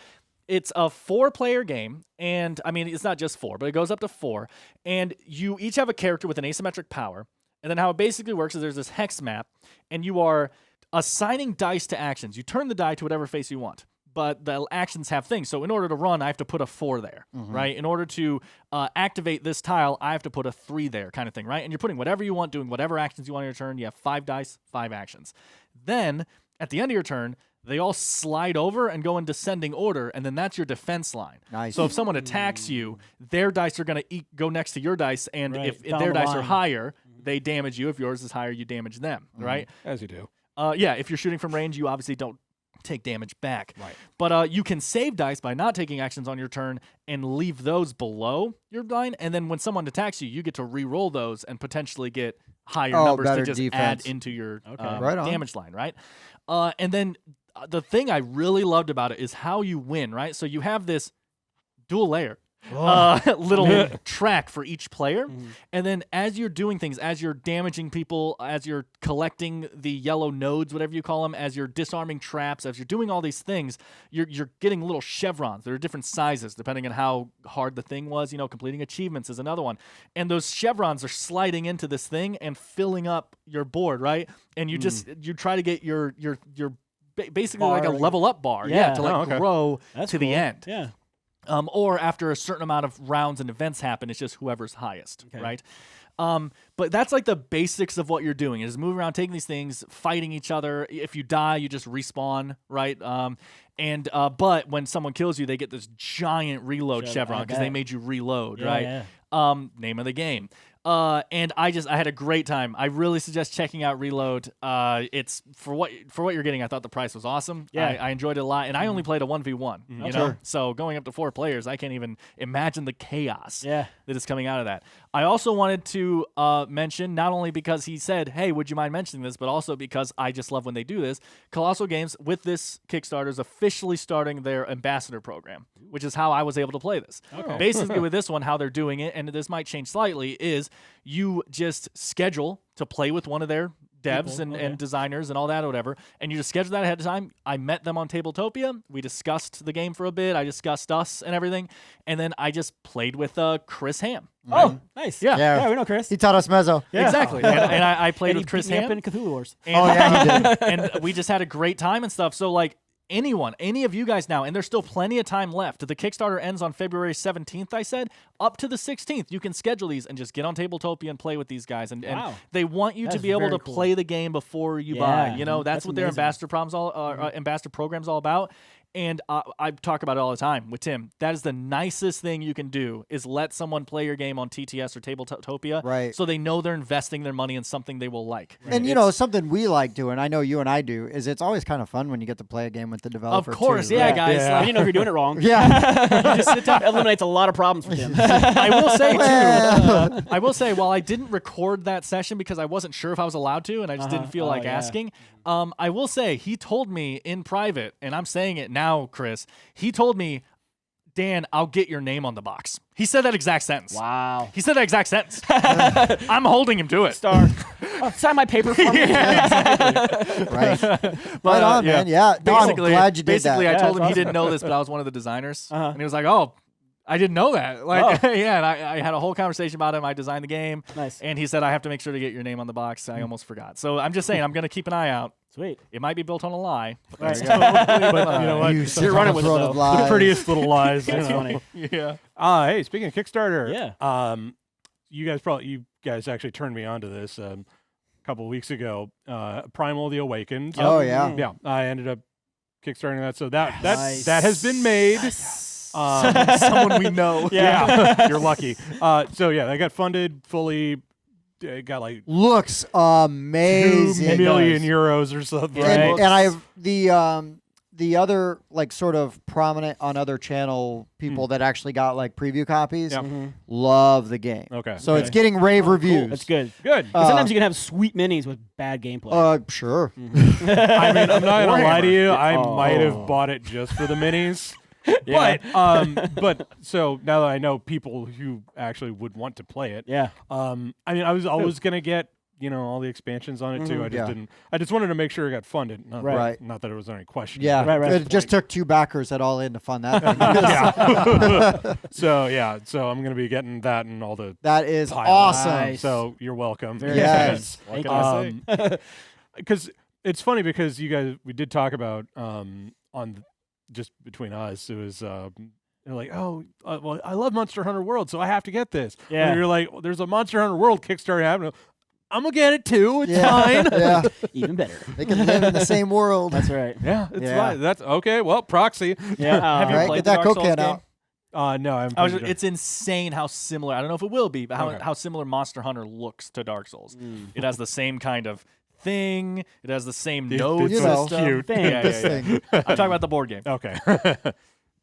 It's a 4-player game, and I mean, it's not just 4, but it goes up to 4, and you each have a character with an asymmetric power, and then how it basically works is there's this hex map, and you are assigning dice to actions. You turn the die to whatever face you want. But the actions have things. So in order to run, I have to put a 4 there, right? In order to activate this tile, I have to put a 3 there, kind of thing, right? And you're putting whatever you want, doing whatever actions you want on your turn. You have 5 dice, 5 actions. Then, at the end of your turn, they all slide over and go in descending order, and then that's your defense line. Nice. So if someone attacks you, their dice are going to go next to your dice, and Right, if down their the dice are line. higher, they damage you. If yours is higher, you damage them, right? As you do. Yeah, if you're shooting from range, you obviously don't take damage back. Right. But you can save dice by not taking actions on your turn and leave those below your line. And then when someone attacks you, you get to re-roll those and potentially get higher numbers to better just defense. add into your Right on. damage line, right? And then the thing I really loved about it is how you win, right? So you have this dual layer. Little track for each player. And then as you're doing things, as you're damaging people, as you're collecting the yellow nodes, whatever you call them, as you're disarming traps, as you're doing all these things, you're getting little chevrons. There are different sizes depending on how hard the thing was. Completing achievements is another one. And those chevrons are sliding into this thing and filling up your board, right? And you you try to get your basically Bar, like a level up bar, Yeah. to like grow That's to the cool. end. Yeah. Or after a certain amount of rounds and events happen, it's just whoever's highest, Okay. right? But that's like the basics of what you're doing is moving around, taking these things, fighting each other. If you die, you just respawn, right? But when someone kills you, they get this giant reload chevron because they made you reload, right? Yeah. Name of the game. And I had a great time. I really suggest checking out Reload. It's for what you're getting. I thought the price was awesome. Yeah. I enjoyed it a lot, and I only played a 1v1. You know, Sure. so going up to 4 players, I can't even imagine the chaos Yeah. that is coming out of that. I also wanted to mention, not only because he said, "Hey, would you mind mentioning this?" but also because I just love when they do this. Colossal Games with this Kickstarter is officially starting their ambassador program, which is how I was able to play this. Okay. Basically, with this one, how they're doing it, and this might change slightly, is you just schedule to play with one of their devs and designers and all that or whatever, and you just schedule that ahead of time. I met them on Tabletopia. We discussed the game for a bit. I discussed us and everything, and then I just played with Chris Ham. Oh, nice. Yeah. Yeah, we know Chris. He taught us Mezzo. Yeah. Exactly. And I played And he with Chris beat me up Ham. in Cthulhu Wars. And, Oh, yeah, he did. and we just had a great time and stuff. So, like, anyone, any of you guys now, and there's still plenty of time left. The Kickstarter ends on February 17th, I said. Up to the 16th, you can schedule these and just get on Tabletopia and play with these guys. And they want you to be able to play the game before you buy. You know, that's what their ambassador program's all about. And I talk about it all the time with Tim. That is the nicest thing you can do, is let someone play your game on TTS or Tabletopia, Right. so they know they're investing their money in something they will like. And, you know, something we like doing, I know you and I do, is it's always kind of fun when you get to play a game with the developer, Of course, too, yeah, right? guys. You know if you're doing it wrong. Yeah. You just sit down. It eliminates a lot of problems for him. I will say, too, Well. I will say, while I didn't record that session because I wasn't sure if I was allowed to, and I just didn't feel like asking, I will say he told me in private, and I'm saying it now, Chris, he told me, Dan, I'll get your name on the box. He said that exact sentence. Wow. He said that exact sentence. I'm holding him to it. Star. Sign my paper for me. Right. Right on, man. Yeah. No, I'm glad you did that. Basically, I Yeah, told him that's he didn't know this, but I was one of the designers. And he was like, oh, I didn't know that. Like, yeah, and I had a whole conversation about him. I designed the game. Nice. And he said, I have to make sure to get your name on the box. I almost forgot. So I'm just saying, I'm going to keep an eye out. Sweet. It might be built on a lie. But Right. But you know what? You You're running with it, world though. of lies. The prettiest little lies. That's you know. funny. yeah. Hey, speaking of Kickstarter, Yeah. You guys actually turned me on to this a couple of weeks ago. Primal the Awakened. Oh, yeah. Yeah, I ended up kickstarting that. So that Nice. that has been made. Someone we know. Yeah, you're lucky. So yeah, I got funded fully. Got like Looks amazing. 2 million euros or something. And I have the other like sort of prominent on other channel people that actually got like preview copies Yep. love the game. Okay. So it's getting rave reviews. That's good. Good. Sometimes you can have sweet minis with bad gameplay. Sure. I mean, I'm not gonna lie to you. I Oh. might have bought it just for the minis. Yeah. But so now that I know people who actually would want to play it, Yeah. I mean, I was always gonna get all the expansions on it too. I just Yeah. didn't. I just wanted to make sure it got funded. Not, Right. Not that it was any question. Yeah. Right. It just took 2 backers at all in to fund that. thing. Yeah. So I'm gonna be getting that and all the That is piles. awesome. Nice. So you're welcome. Very Yes. nice. Thank you. Because it's funny because you guys we did talk about just between us it was they're like well I love Monster Hunter World so I have to get this. Yeah. And you're like there's a Monster Hunter World Kickstarter happening. I'm gonna get it too. It's Yeah. fine. Yeah. Even better. They can live in the same world. That's right. Yeah, it's Yeah. fine. That's okay. Well, proxy. Yeah. Have you Right? played Get the that Dark Souls cocaine game? out. No, I'm. It's insane how similar. I don't know if it will be, but Okay. how similar Monster Hunter looks to Dark Souls. It has the same kind of thing. It has the same node you know, system. cute. Thing. Yeah, This yeah, thing. I'm talking about the board game. Okay.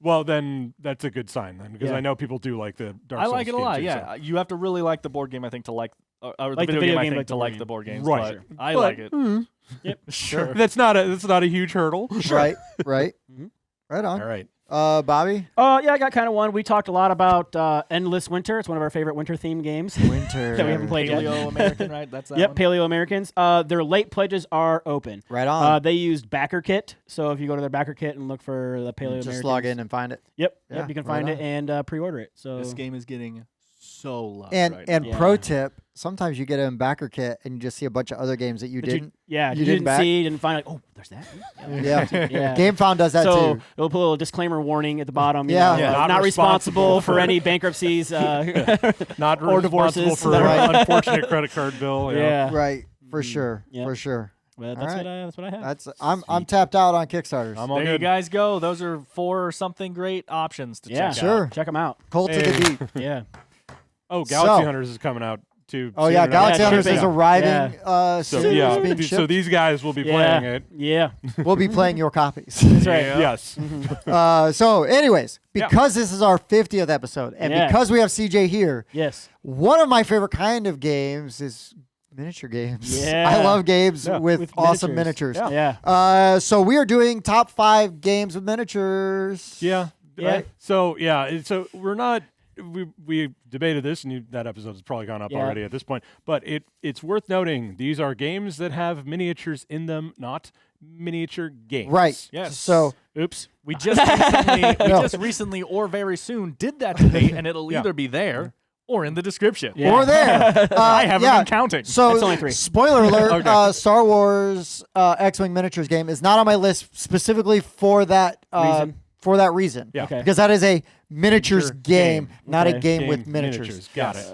Well, then that's a good sign then because Yeah. I know people do like the Dark I Souls like it a game lot. too, Yeah, you have to really like the board game, I think, to like. Or Like the the video game, video I game, think, like to the like board the board games. Right. But I But- like it. Yep. Sure. That's not a huge hurdle. Right. Right. Mhm. Right on. All right. Bobby? Yeah, I got kind of one. We talked a lot about Endless Winter. It's one of our favorite winter themed games. Winter. That we haven't played yet. Paleo-American, right? That's that Yep, one? Paleo-Americans. Their late pledges are open. Right on. They used Backer Kit, so if you go to their Backer Kit and look for the Paleo-Americans, Just log in and find it. Yep, Yeah, you can right find on. it and pre-order it. So This game is getting so loved And right and Yeah. pro tip, sometimes you get it in backer kit and you just see a bunch of other games that you But didn't. you didn't didn't back? see, didn't find like, oh, there's that. Yeah. Yeah. Gamefound does that So too. it'll put a little disclaimer warning at the bottom. you Yeah. know, Yeah. not responsible for any bankruptcies. Not Or responsible divorces. for Right. unfortunate credit card bill. you know. yeah, Right. For sure. Yep. For sure. Well, All right. that's what I have. That's I'm tapped out on Kickstarters. I'm all There you good. guys go. Those are 4 something great options to Yeah. check Sure. out. Check them out. Cold to Hey. the deep. Yeah. Oh, Galaxy So- Hunters is coming out too. Oh soon yeah, enough. Galaxy Yeah, Hunters shipping. is arriving. So soon. yeah, It's being so shipped. these guys will be Yeah. playing it. Yeah. We'll be playing your copies. That's right. Yeah. Yes. So, anyways, Yeah. because this is our 50th episode, and Yeah. because we have CJ here, Yes. one of my favorite kind of games is miniature games. Yeah. I love games Yeah. with awesome miniatures. miniatures. Yeah. So we are doing top 5 games with miniatures. Yeah. Yeah. Right? So so we're not. We debated this, and that episode has probably gone up Yeah. already at this point. But it's worth noting these are games that have miniatures in them, not miniature games. Right. Yes. So Oops. We just recently, No. or very soon did that debate, and it'll Yeah. either be there or in the description. Yeah. Or there. I haven't been counting. So, It's only 3. spoiler alert, Okay. Star Wars X-Wing Miniatures game is not on my list specifically for that Reason? For that reason. Yeah. Okay. Because that is a miniatures Miniature game, game. not a Okay. game with miniatures. Got it.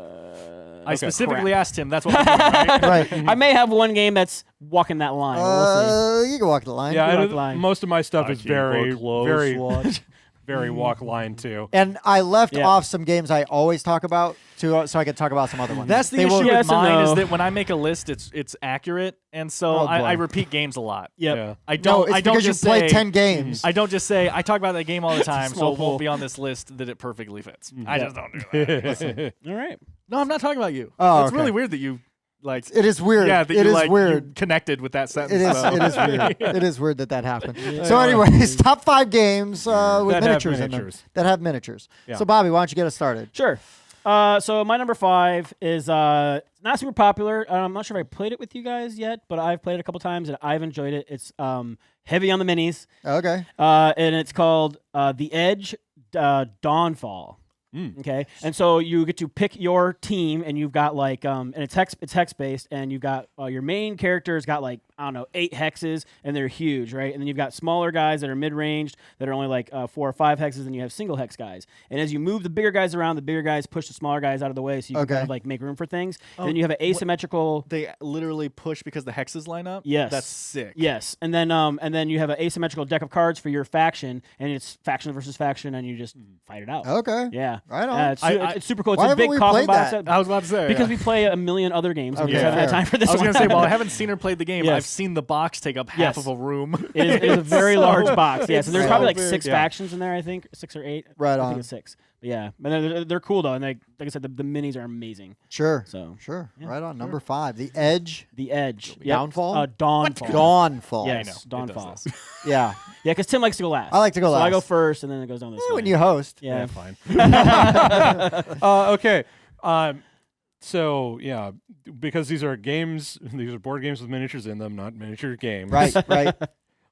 I specifically asked him. That's what I'm doing, right? Right. I may have one game that's walking that line. We'll see. You can walk the line. Yeah, walk it- the line. most of my stuff I is keep very, a close very, watch. very walk line too. And I left Yeah. off some games I always talk about so I could talk about some other ones. That's the They issue will- with Yes and mine is no. that when I make a list, it's accurate, and so Oh, I boy. repeat games a lot. Yep. Yeah. I No, don't. it's I don't because you just played say, 10 games. I don't just say I talk about that game all the time, so small it pool. won't be on this list that it perfectly fits. I just don't do that. All right. No, I'm not talking about you. Oh, It's okay. really weird that you like. It is weird. Yeah, that it you is like weird. you connected with that sentence. It is. so. It is weird. It is weird that happened. So, anyways, top 5 games with That have miniatures in them miniatures. that have miniatures. Yeah. So, Bobby, why don't you get us started? Sure. So my number 5 is not super popular. I'm not sure if I played it with you guys yet, but I've played it a couple times and I've enjoyed it. It's heavy on the minis, Okay. and it's called The Edge Dawnfall. Okay, and so you get to pick your team, and you've got like, and it's hex based, and you've got your main character's got like, I don't know, 8 hexes, and they're huge, right? And then you've got smaller guys that are mid ranged that are only like 4 or 5 hexes, and you have single hex guys. And as you move the bigger guys around, the bigger guys push the smaller guys out of the way, so you can kind of like make room for things. Then you have an asymmetrical. They literally push because the hexes line up. Yes. That's sick. Yes, and then you have an asymmetrical deck of cards for your faction, and it's faction versus faction, and you just fight it out. Okay. Yeah, Right on. It's super cool. It's Why a haven't big we coffin played box that? I was about to say because we play a million other games, and we Okay, just haven't had fair. time for this I was one. gonna say, while I haven't seen her play the game, Yes. I've seen the box take up half Yes. of a room. It is a very So- large box. Yeah, so there's it's probably so like big. 6 Yeah. factions in there. I think 6 or 8. Right I on. think it's 6. But yeah, but they're cool though, and like I said, the minis are amazing. Sure. So Sure. yeah, Right on. Number 5. The Edge. The Edge. Downfall? Dawnfall. Dawnfall. Yes, I know. It does Dawnfall. this. Yeah. Yeah, because Tim likes to go last. I like to go so I last. go first, and then it goes down this way. When you host. yeah. Fine. Okay. So yeah, because these are games, these are board games with miniatures in them, not miniature games. Right. Right.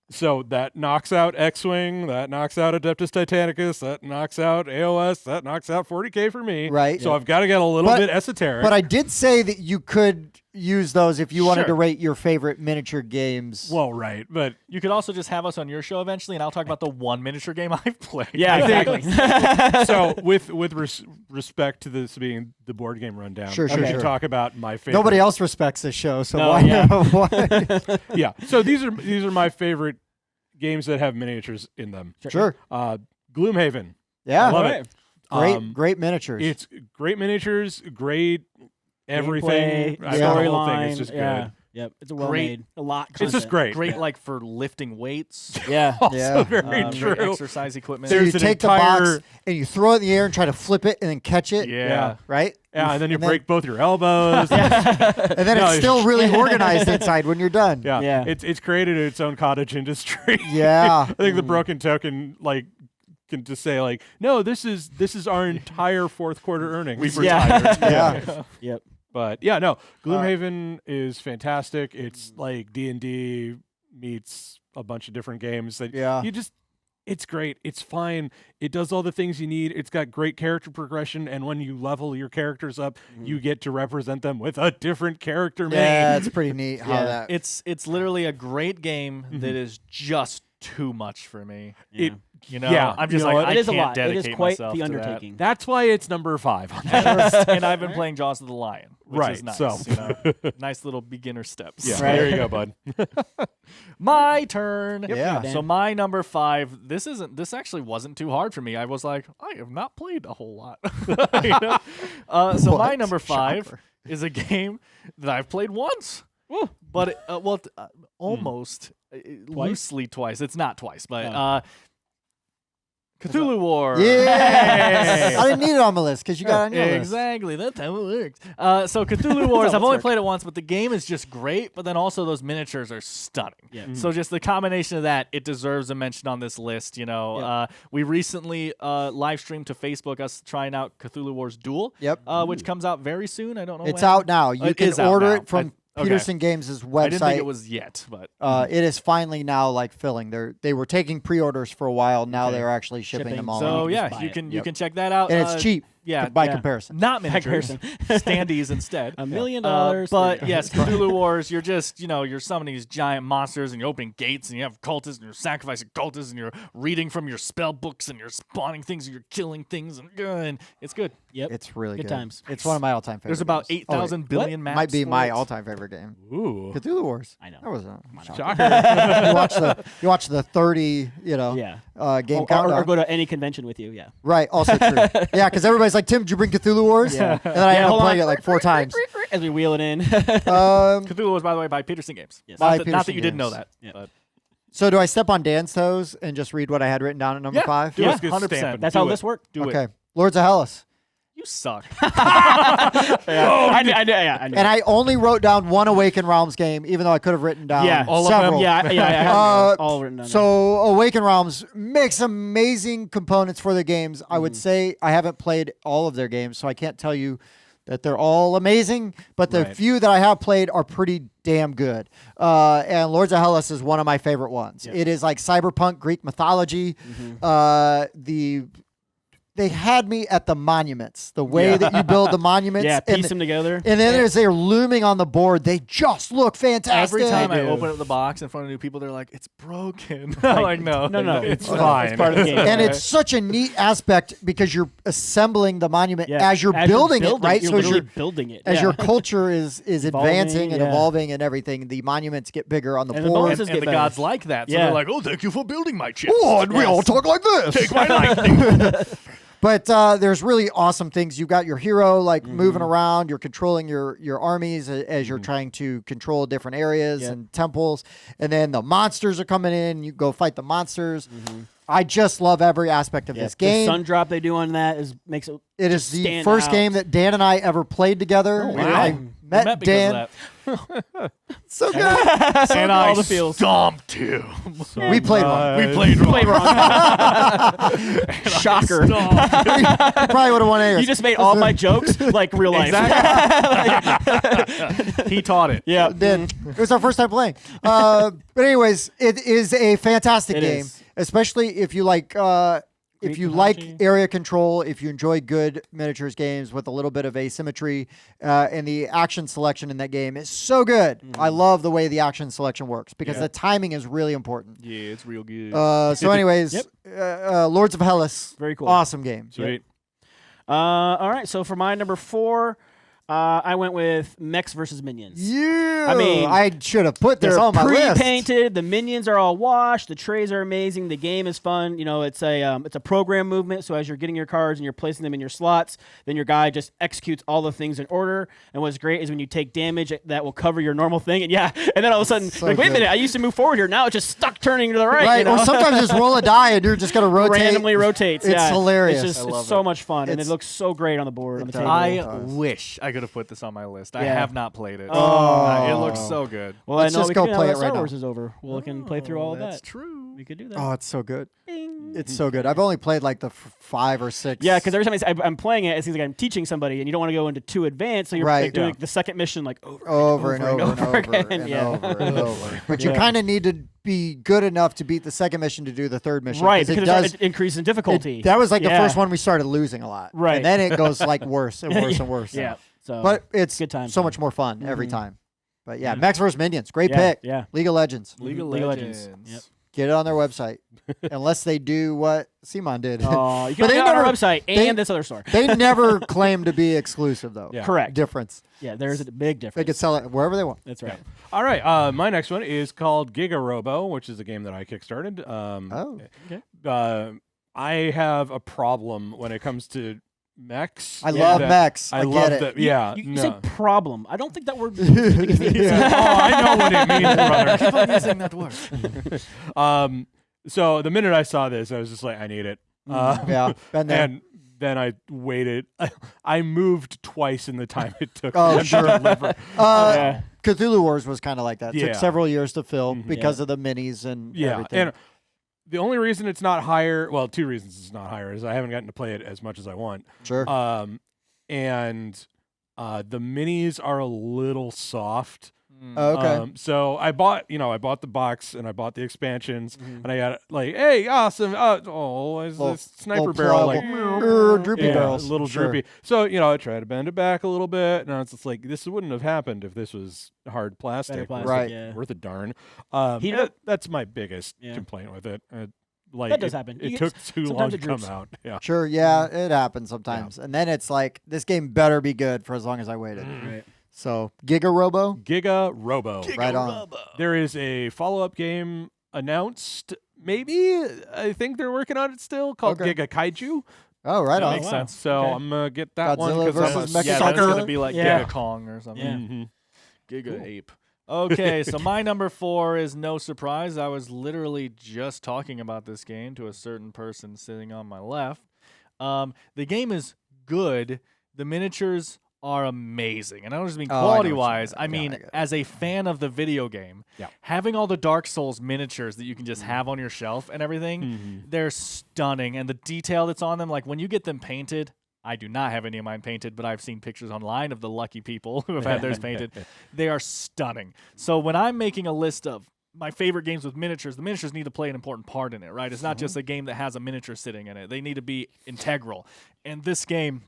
So that knocks out X-Wing, that knocks out Adeptus Titanicus, that knocks out AOS, that knocks out 40K for me. Right. So I've got to get a little But- bit esoteric. But I did say that you could use those if you wanted Sure. to rate your favorite miniature games. well, right, but You could also just have us on your show eventually, and I'll talk about the one miniature game I've played. Yeah, exactly. so with respect to this being the board game rundown, Sure, we sure, should sure. talk about my favorite. Nobody else respects this show, so No, why? yeah. why? Yeah. So these are my favorite games that have miniatures in them. Sure. Gloomhaven. Yeah. Love Alright. it. Great miniatures. It's great miniatures, great everything. Gameplay, I- the whole thing storyline. is just Yeah. good. Yep. It's a well-made. A lot. It's just content. great. Great, like for lifting weights. Yeah. Also Yeah. very Great true. exercise equipment. so There's you an take the entire- box and you throw it in the air and try to flip it and then catch it. Yeah. Right? Yeah, and then you And then- break both your elbows. And then No, it's still really organized inside when you're done. Yeah. Yeah. It's created its own cottage industry. Yeah. I think the Broken Token can just say no, this is our entire fourth quarter earnings. We've Yeah. retired. Yeah. Yep. But yeah, no, Gloomhaven is fantastic. It's like D&D meets a bunch of different games that Yeah. it's great. It's fine. It does all the things you need. It's got great character progression, and when you level your characters up, you get to represent them with a different character main. Yeah, it's pretty neat how Yeah. that. It's literally a great game that is just too much for me. Yeah. You know, Yeah. I'm just You know like, what? I It is a can't lot. It dedicate is quite myself the to undertaking. That's why it's number 5 on that. that. And I've been playing Jaws of the Lion, which Right, is nice. so. You know, nice little beginner steps. Yeah, Right. there you go, bud. My turn. Yeah. Dan. So my number 5. This actually wasn't too hard for me. I was like, I have not played a whole lot. You know? So my What? number 5 Shocker. is a game that I've played once, but almost loosely twice. It's not twice, but Cthulhu War. Yeah. I didn't need it on my list because you got it on your list. Exactly. That's how it works. So Cthulhu Wars, I've only played it once, but the game is just great. But then also those miniatures are stunning. Yeah. So just the combination of that, it deserves a mention on this list. You know, Yep. we recently live streamed to Facebook us trying out Cthulhu Wars Duel. Yep. Which comes out very soon. I don't know. It's when. out now. You It can is out order now. it from okay. Petersen Games' website. I didn't think it was yet, but It is finally now filling. They were taking pre-orders for a while. Now Okay. they're actually shipping Shipping. them all. so you can just yeah, buy you it. can you can check that out. and it's cheap. Yeah, by comparison. not miniatures, comparison. standees instead. $1 million. But yes, Cthulhu Wars, you're just, you're summoning these giant monsters and you're opening gates and you have cultists and you're sacrificing cultists and you're reading from your spell books and you're spawning things and you're killing things and it's good. Yep. It's really good. times. It's one of my all-time favorites. There's about games. 8,000 billion maps. Might be for my it. all-time favorite game. Ooh. Cthulhu Wars. I know. That was a Shocker. you watch the 30, Yeah. game Or countdown. go to any convention with you. Yeah. Right, also true. Yeah, because everybody's like, Tim, did you bring Cthulhu Wars? Yeah. And then I end up hold playing on. it like 4 times. As we wheel it in. Cthulhu was, by the way, by Petersen Games. Yes. By Not that Petersen you didn't know Games. that. Yeah. But So do I step on Dan's toes and just read what I had written down at number 5? do Yeah, it. 100%. That's Do how it. this worked. Do Okay. it. Lords of Hellas. You suck. I knew. And I only wrote down one Awaken Realms game, even though I could have written down all of them? several. Yeah, I have all written down. So Awaken Realms makes amazing components for their games. I would say I haven't played all of their games, so I can't tell you that they're all amazing, but the Right. few that I have played are pretty damn good. And Lords of Hellas is one of my favorite ones. Yep. It is like cyberpunk Greek mythology. They had me at the monuments, the way that you build the monuments. yeah, and piece them together. and then as they're looming on the board, they just look fantastic. Every time I do. open up the box in front of new people, they're like, "It's broken." I'm like, no, no, It's fine. fine. It's part of the game. And it's such a neat aspect because you're assembling the monument Yeah. as you're building it, right? You're So as literally your building it. as yeah. your culture is advancing and yeah. evolving and everything, the monuments get bigger on the And the board. bonuses and get the better. gods like that, so Yeah. they're like, "Oh, thank you for building my chest." Oh, and we all talk like this. Take my lightning. But there's really awesome things. You've got your hero moving around. You're controlling your armies as you're trying to control different areas Yep. and temples. And then the monsters are coming in. You go fight the monsters. I just love every aspect of this The game. sun drop they do on that makes it. It is the stand first out. game that Dan and I ever played together. Oh, wow. I met because Dan. of that. So good. And all I the feels. stomped him. We played one. We played wrong. Play wrong. Shocker. We probably would have won anyways. You just made all my jokes like real life. He taught it. Yeah. Did. It was our first time playing. But anyways, it is a fantastic It game, is. especially if you like Greek like mythology. area control, if you enjoy good miniatures games with a little bit of asymmetry, and the action selection in that game is so good. I love the way the action selection works because the timing is really important. Yeah, it's real good. So anyways, Lords of Hellas, Very cool. awesome game. Sweet. All right. So for my number 4, I went with Mechs versus Minions. Yeah, I mean, I should have put this They're on my list. pre-painted. The minions are all washed. The trays are amazing. The game is fun. You know, it's a program movement. So as you're getting your cards and you're placing them in your slots, then your guy just executes all the things in order. And what's great is when you take damage, that will cover your normal thing. And and then all of a sudden, So like, wait a good. minute, I used to move forward here. Now it's just stuck turning to the right. Right, you know? or sometimes just roll a die and you're just gonna rotate. randomly rotates. It's yeah. hilarious. It's just I love it's so it. much fun, and it It's- looks so great on the board on the does. table. I wish I could have put this on my list. I Yeah. have not played it. Oh. It looks so good. well, Let's I know just we go can do that play when it right Star now. Wars is over. We can play through all of That's that. true. We could do that. Oh, it's so good. Bing. It's so good. I've only played like the 5 or 6. Yeah, because every time I'm playing it, it seems like I'm teaching somebody, and you don't want to go into too advanced, so you're Right. like, doing Yeah. the second mission like over and over and over again. and Yeah. over and over. But you Yeah. kind of need to be good enough to beat the second mission to do the third mission. right, it because does. it increases in difficulty. That was like the Yeah. first one we started losing a lot. Right. And then it goes like worse and worse and worse. Yeah. So, But it's good time. so much more fun every Mhm. time. But yeah, Mechs vs. Minions. Great yeah, pick. Yeah. League of Legends. League of League of Legends. Legends. Yep. Get it on their website. Unless they do what Simon did. Oh, you But can they get it on our never- website they- and this other store. They never claim to be exclusive, though. Yeah. Correct. Difference. Yeah, there's a big difference. They could sell it wherever they want. That's right. All right. My next one is called Giga-Robo, which is a game that I kickstarted. Oh. I have a problem when it comes to mechs. I love that- Mechs. I I love get it. that. Yeah. You no. say problem. I don't think that word. Oh, I know what it means, brother. Keep on using that word. So the minute I saw this, I was just like, I need it. Yeah, been there. And then I waited. I moved twice in the time it took. Oh, them to sure. deliver. Yeah. Cthulhu Wars was kind of like that. It Yeah. took several years to film Mhm. because of the minis and Yeah, everything. and the only reason it's not higher, well, 2 reasons it's not higher is I haven't gotten to play it as much as I want. Sure. And the minis are a little soft Oh, okay. So I bought the box and I bought the expansions and I got like, hey, awesome. Is Little- this sniper little barrel pliable- like droopy yeah, barrels. a little Sure. droopy. So I tried to bend it back a little bit, and it's just like this wouldn't have happened if this was hard plastic. Better plastic, Right. Yeah. Worth a darn. Heat up. That's my biggest Yeah. complaint with it. Like That does it, happen. It You took get- too long sometimes to it come droops. out. Yeah. Sure, yeah, it happens sometimes. And then it's like, this game better be good for as long as I waited. Right. So, Giga-Robo? Giga-Robo. Right on. There is a follow-up game announced. Maybe I think they're working on it still, called Okay. Giga Kaiju. Oh, right That on. makes wow. sense. So Okay. I'm gonna get that one Godzilla because I'm a versus Mecha Yeah, that's Sucker. gonna be like Yeah. Giga Kong or something. Yeah. Mhm. Giga Ape. Okay, so my number 4 is no surprise. I was literally just talking about this game to a certain person sitting on my left. The game is good. The miniatures are amazing. And I don't just mean Oh, I know what you quality-wise. mean. I Yeah, mean, I get it. as a fan of the video game, Yeah. having all the Dark Souls miniatures that you can just have on your shelf and everything, Mhm. they're stunning. And the detail that's on them, like when you get them painted, I do not have any of mine painted, but I've seen pictures online of the lucky people who have had theirs painted. They are stunning. So when I'm making a list of my favorite games with miniatures, the miniatures need to play an important part in it, right? It's not just a game that has a miniature sitting in it. They need to be integral. And this game,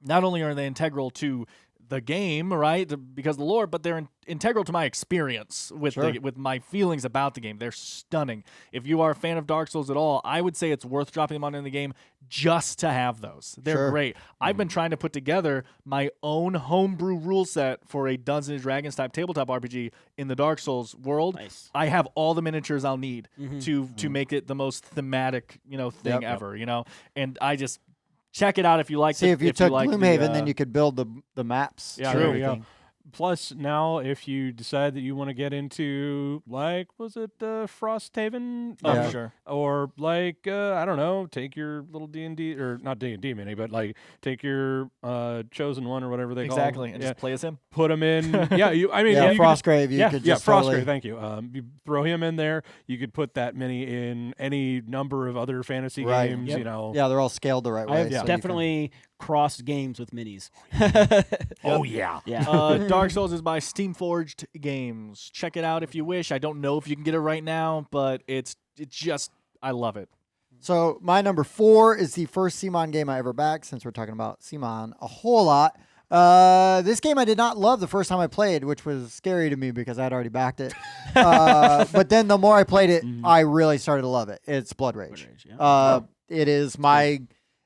not only are they integral to the game, right, because of the lore, but they're integral to my experience with Sure. with my feelings about the game. They're stunning. If you are a fan of Dark Souls at all, I would say it's worth dropping them on in the game just to have those. They're Sure. great. I've been trying to put together my own homebrew rule set for a Dungeons and Dragons type tabletop RPG in the Dark Souls world. Nice. I have all the miniatures I'll need Mm-hmm. to make it the most thematic, thing Yep. ever, and I just check it out if you like. See, if you took like Gloomhaven, then you could build the maps. Yeah, and there you go. everything. Plus, now if you decide that you want to get into was it Frosthaven? Oh, Yeah. sure. Or I don't know, take your little D&D or not D&D mini, but like take your chosen one or whatever they Exactly, call and it. just play as him. Put him in. Yeah, you could Frostgrave, you yeah, could yeah, just Frostgrave. totally- Thank you. You throw him in there. You could put that mini in any number of other fantasy Right. games. Yep. You know. Yeah, they're all scaled the right way. I have so you can- definitely crossed games with minis. Oh yeah. Yeah. Dark Souls is by Steamforged Games. Check it out if you wish. I don't know if you can get it right now, but it's just I love it. So my number 4 is the first Simon game I ever backed, since we're talking about Simon a whole lot. This game I did not love the first time I played, which was scary to me because I'd already backed it. But then the more I played it, I really started to love it. It's Blood Rage. yeah. It is my...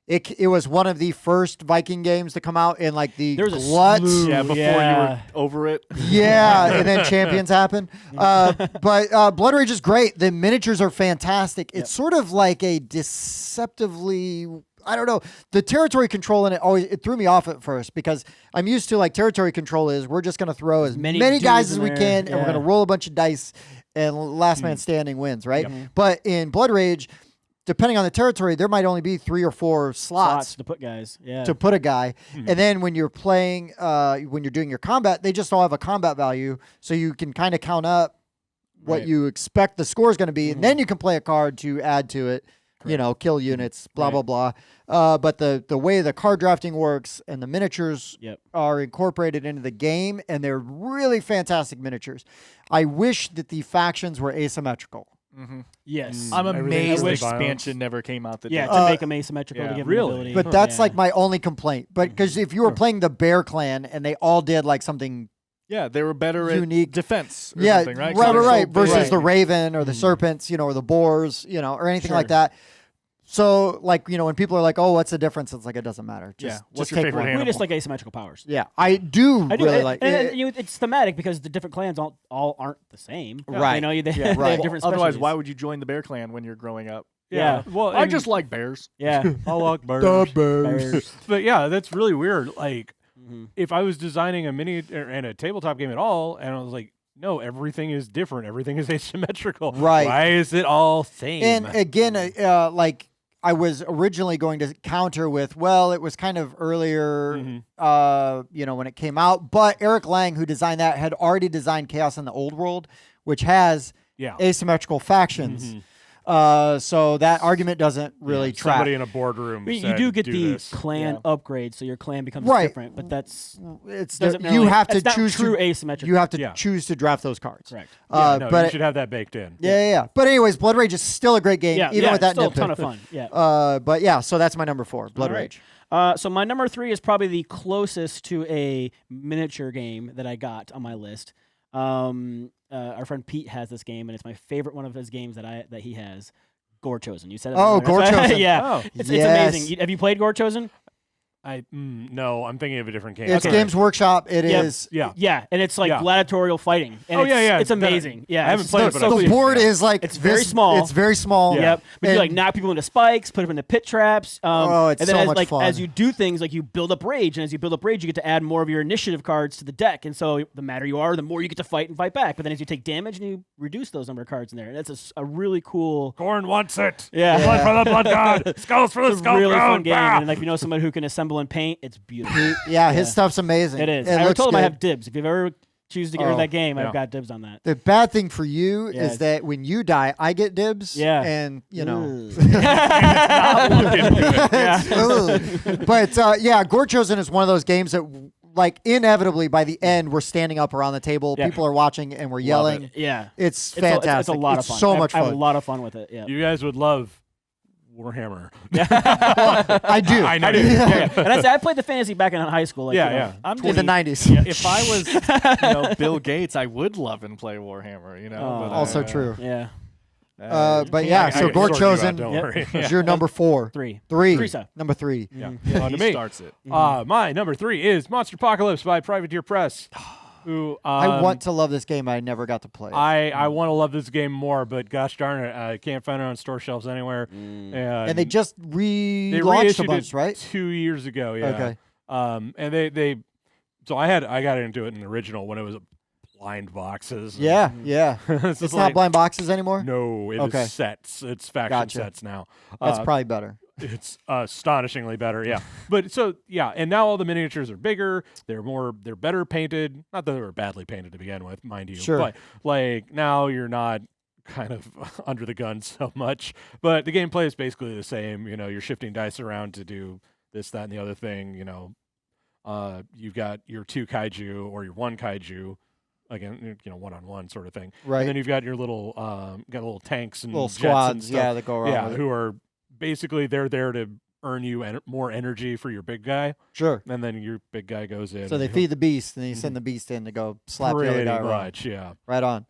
It was one of the first Viking games to come out in like the There's a glut. slew. Yeah, before you Yeah. were over it. Yeah, and then Champions happen. But Blood Rage is great. The miniatures are fantastic. It's sort of like a deceptively, I don't know. The territory control in it threw me off at first because I'm used to like territory control is we're just going to throw as many Many guys dudes as in we there. can and we're Yeah. going to roll a bunch of dice and last man standing wins, right? But in Blood Rage, depending on the territory, there might only be 3 or 4 slots to put guys. Yeah. to put a guy. And then when you're playing, when you're doing your combat, they just all have a combat value. So you can kind of count up what Right. you expect the score is going to be. And then you can play a card to add to it, kill units, blah, Right. blah, blah. But the way the card drafting works and the miniatures Yep. are incorporated into the game, and they're really fantastic miniatures. I wish that the factions were asymmetrical. Yes. I'm Everything amazed the has violence. expansion never came out. That Yeah, did. to make them asymmetrical yeah. to give Really? them ability. But that's Yeah. like my only complaint. But because if you were playing the Bear Clan and they all did like something Yeah, they were better Unique. at defense. Or yeah, something, right? right, 'Cause they're so right. big. Versus the Raven or the Serpents, or the Boars, or anything like that. So, like, when people are like, "Oh, what's the difference?" It's like it doesn't matter. Yeah. Just, What's just your take favorite one. hand? we just like asymmetrical powers. Yeah, I do I do. really and, like and, it. and it's thematic because the different clans all aren't the same. Right. They, Yeah, they have right. different Otherwise, specialties. why would you join the Bear Clan when you're growing up? Yeah. Well, I and- just like bears. Yeah. I like birds. Bears. But yeah, that's really weird. Like, Mm-hmm. if I was designing a mini and a tabletop game at all, and I was like, no, everything is different. Everything is asymmetrical. Right. Why is it all same? And again, like I was originally going to counter with, well, it was kind of earlier, when it came out. But Eric Lang, who designed that, had already designed Chaos in the Old World, which has yeah. asymmetrical factions. So that argument doesn't really track. Somebody in a boardroom. But you said, do get the this. clan upgrade, so your clan becomes Right. different. But that's It's doesn't you really- have to it's not choose true to asymmetric. you have to Yeah. choose to draft those cards. Correct. Yeah, no, but you should have that baked in. yeah. But anyways, Blood Rage is still a great game, Yeah, even yeah, with that still a nitpick. ton of fun. Yeah. But yeah, so that's my number 4, Blood All right. Rage. So my number 3 is probably the closest to a miniature game that I got on my list. Our friend Pete has this game, and it's my favorite one of his games that he has. Gorechosen. You said it. Oh, earlier. Gorechosen. Yeah. Oh. It's Yes. amazing. Have you played Gorechosen? No, I'm thinking of a different game. It's Sorry. Games Workshop. It Yep. is. Yeah. Yeah, and it's like Yeah. gladiatorial fighting. And Oh, it's, yeah. It's amazing. Yeah. I haven't it's played it, so- but I've so The seen board it. is like It's very small. It's very small. Yeah. Yep. But you And- like knock people into spikes, put them into pit traps. Oh, it's and then so as, much like, fun. as you do things, like you build up rage, and as you build up rage, you get to add more of your initiative cards to the deck. And so the madder you are, the more you get to fight and fight back. But then as you take damage, and you reduce those number of cards in there. And that's a really cool. Gorn wants it. Yeah. Blood for the blood god. Skulls for the It's a skull really crown. fun game, Bah! and like if you know someone who can assemble and paint, it's beautiful. Yeah, his stuff's amazing. It is. It I looks told him I good. have dibs. If you've ever choose to get rid of Oh, that game, yeah. I've got dibs on that. The bad thing for you Yes. is that when you die, I get dibs. Yeah. And, you know. Yeah. Ugh. But, yeah, Gorechosen is one of those games that, like, inevitably by the end, we're standing up around the table. Yeah. People are watching and we're yelling. Yeah. It's It's fantastic. it's a lot of fun. so much I have fun. a lot of fun with it. Yeah. You guys would love Warhammer. I do. I know. Yeah. And I played the fantasy back in high school. Like, Yeah, you know, yeah. I'm In the 20 90s. If I was, Bill Gates, I would love and play Warhammer. Oh. But, Also true. Yeah. But yeah, I so can sort you out, Gorechosen don't Yep. worry. is your number 4. 3. 3. Teresa. Number 3. Yeah. yeah, On to he me. starts it. My number 3 is Monsterpocalypse by Privateer Press. Who I want to love this game. I never got to play it. I want to love this game more, but gosh darn it, I can't find it on store shelves anywhere. and they just they relaunched a reissued bunch, it right? 2 years ago. Yeah. Okay. And they so I got into it in the original when it was blind boxes. Yeah, yeah. it's It's not blind boxes anymore? No, it is Okay. sets. It's faction Gotcha. sets now. That's probably better. It's astonishingly better, yeah. But so yeah, and now all the miniatures are bigger. They're better painted. Not that they were badly painted to begin with, mind you. Sure. But like now you're not kind of under the gun so much. But the gameplay is basically the same. You're shifting dice around to do this, that, and the other thing. You've got your 2 kaiju or your 1 kaiju. Again, one-on-one sort of thing. Right. And then you've got your little tanks and Little jets and squads, stuff. yeah, that go around. Yeah, with it. who are basically they're there to earn you more energy for your big guy, Sure. and then your big guy goes in. So they and feed the beast, and then you send the beast in to go slap the other pretty guy around. much, yeah. Right on.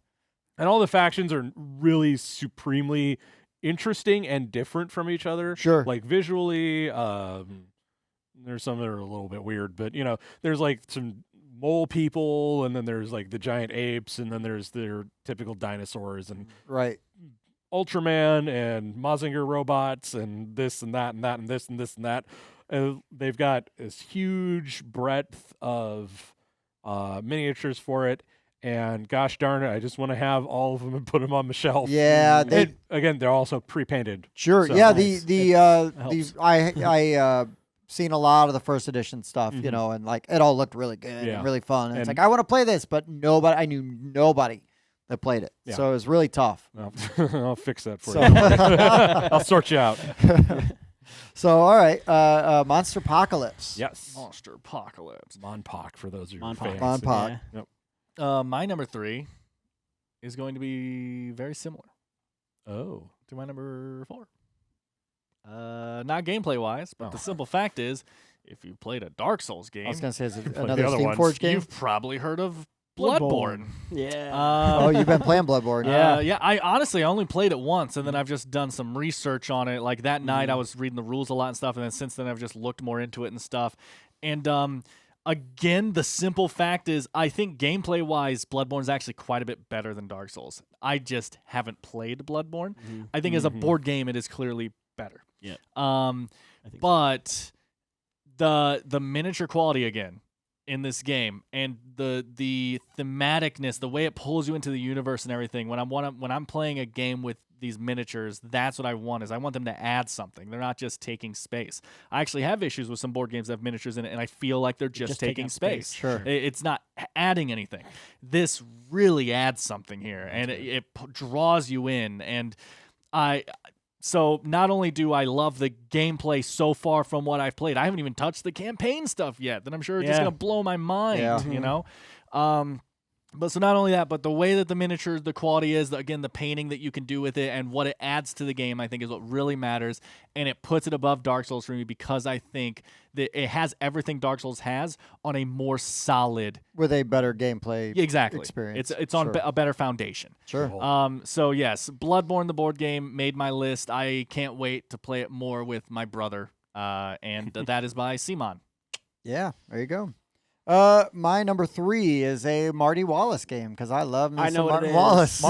And all the factions are really supremely interesting and different from each other. Sure. Like visually, there's some that are a little bit weird, but there's like some mole people, and then there's like the giant apes, and then there's their typical dinosaurs and Right. Ultraman and Mazinger robots and this and that and that and this and this and that. They've got this huge breadth of miniatures for it. And gosh darn it, I just want to have all of them and put them on the shelf. Yeah, they Again, they're also pre-painted. sure. So Yeah, nice. the helps. I seen a lot of the first edition stuff, and like it all looked really good Yeah. and really fun. And it's And- like I want to play this, but I knew nobody that played it. Yeah. So it was really tough. Well, I'll fix that for So- you. I'll sort you out. So all right, Monsterpocalypse. Yes. Monsterpocalypse. Monpoc for those of you Monpoc. fans. Monpoc. Yeah. My number 3 is going to be very similar Oh. to my number 4. Not gameplay wise, but Oh. the simple fact is, if you played a Dark Souls game, I was gonna say, is it the another other Steam ones. Forge game? you've probably heard of Bloodborne. Yeah. Oh, you've been playing Bloodborne. Yeah. I honestly only played it once, and then I've just done some research on it. Like that night, I was reading the rules a lot and stuff, and then since then, I've just looked more into it and stuff. And again, the simple fact is, I think gameplay wise, Bloodborne is actually quite a bit better than Dark Souls. I just haven't played Bloodborne. I think as a board game, it is clearly better. Yeah. I think but the miniature quality again in this game, and the thematicness, the way it pulls you into the universe and everything. When I'm playing a game with these miniatures, that's what I want. Is I want them to add something. They're not just taking space. I actually have issues with some board games that have miniatures in it, and I feel like they're just taking up space. Sure. It's not adding anything. This really adds something here, and it draws you in. And So not only do I love the gameplay so far from what I've played, I haven't even touched the campaign stuff yet. That I'm sure is just gonna blow my mind. Yeah. You know. But so not only that, but the way that the miniatures, the quality is, again, the painting that you can do with it and what it adds to the game, I think is what really matters. And it puts it above Dark Souls for me because I think that it has everything Dark Souls has on a more solid, with a better gameplay experience. It's on Sure. a better foundation. Sure. So yes, Bloodborne, the board game, made my list. I can't wait to play it more with my brother. And that is by Simon. Yeah, there you go. My number 3 is a Marty Wallace game because I love me some Martin Wallace.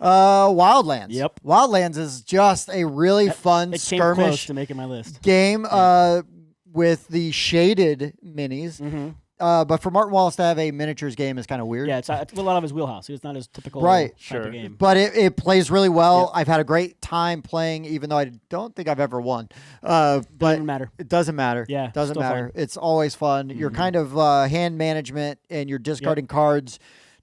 Wildlands. Yep. Wildlands is just a really fun It came close skirmish to making my list. game with the shaded minis. Mm-hmm. But for Martin Wallace to have a miniatures game is kind of weird. Yeah, it's a lot of his wheelhouse. It's not his typical Right. type of game. But it plays really well. I've had a great time playing, even though I don't think I've ever won. But Doesn't matter. it doesn't matter. Yeah, doesn't still matter. fun. It's always fun. You're kind of hand management, and you're discarding cards.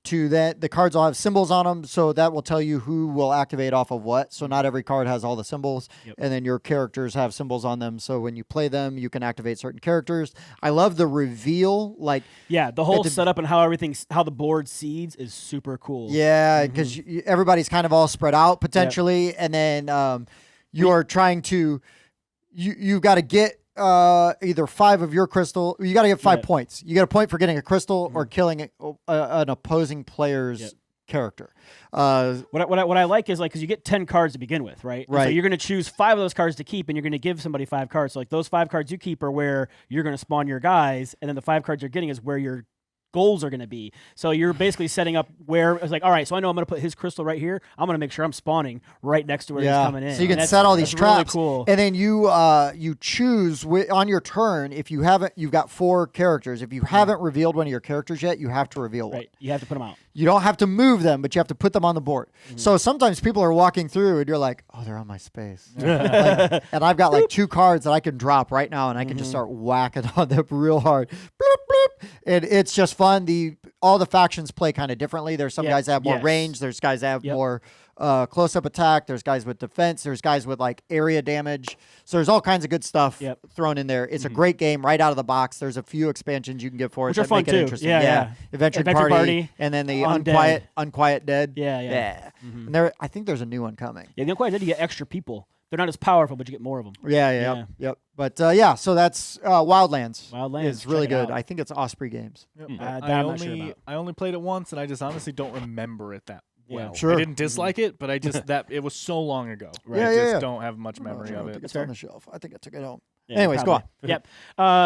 To that, the cards will have symbols on them, so that will tell you who will activate off of what. So not every card has all the symbols, and then your characters have symbols on them. So when you play them, you can activate certain characters. I love the reveal, like The whole setup and how the board seeds is super cool. yeah, because everybody's kind of all spread out potentially, and then you are trying to you've got to get either 5 of your crystal. You got to get 5 points. You get a point for getting a crystal or killing an opposing player's character. What I like is because you get 10 cards to begin with, right? And so you're going to choose 5 of those cards to keep, and you're going to give somebody 5 cards. So like those 5 cards you keep are where you're going to spawn your guys, and then the 5 cards you're getting is where your goals are going to be. So you're basically setting up where it's like, all right, so I know I'm going to put his crystal right here. I'm going to make sure I'm spawning right next to where he's coming in. So you can set all these traps, really cool. and then you choose on your turn. If you've got 4 characters. If you haven't revealed one of your characters yet, you have to reveal one. Right, you have to put them out. You don't have to move them, but you have to put them on the board. So sometimes people are walking through, and you're like, "Oh, they're on my space," and I've got like 2 cards that I can drop right now, and I can just start whacking on them real hard. Bloop, bloop. And it's just fun. All the factions play kind of differently. There's some guys that have more range. There's guys that have more close-up attack. There's guys with defense. There's guys with like area damage. So there's all kinds of good stuff thrown in there. It's a great game right out of the box. There's a few expansions you can get for it Which are that fun make it too. interesting. Yeah. Adventure Adventure Party, and then the Undead. Unquiet Dead. Yeah. And I think there's a new one coming. Yeah, the Unquiet Dead, you get extra people. They're not as powerful, but you get more of them. Yep. But so that's Wildlands. Wildlands is really check it good. out. I think it's Osprey Games. That I'm not sure about. I only played it once, and I just honestly don't remember it that well. Sure. I didn't dislike it, but I just it was so long ago. Right. I just don't have much memory of I it. think it's on the shelf. I think I took it home. Yeah, Anyways, probably. go on.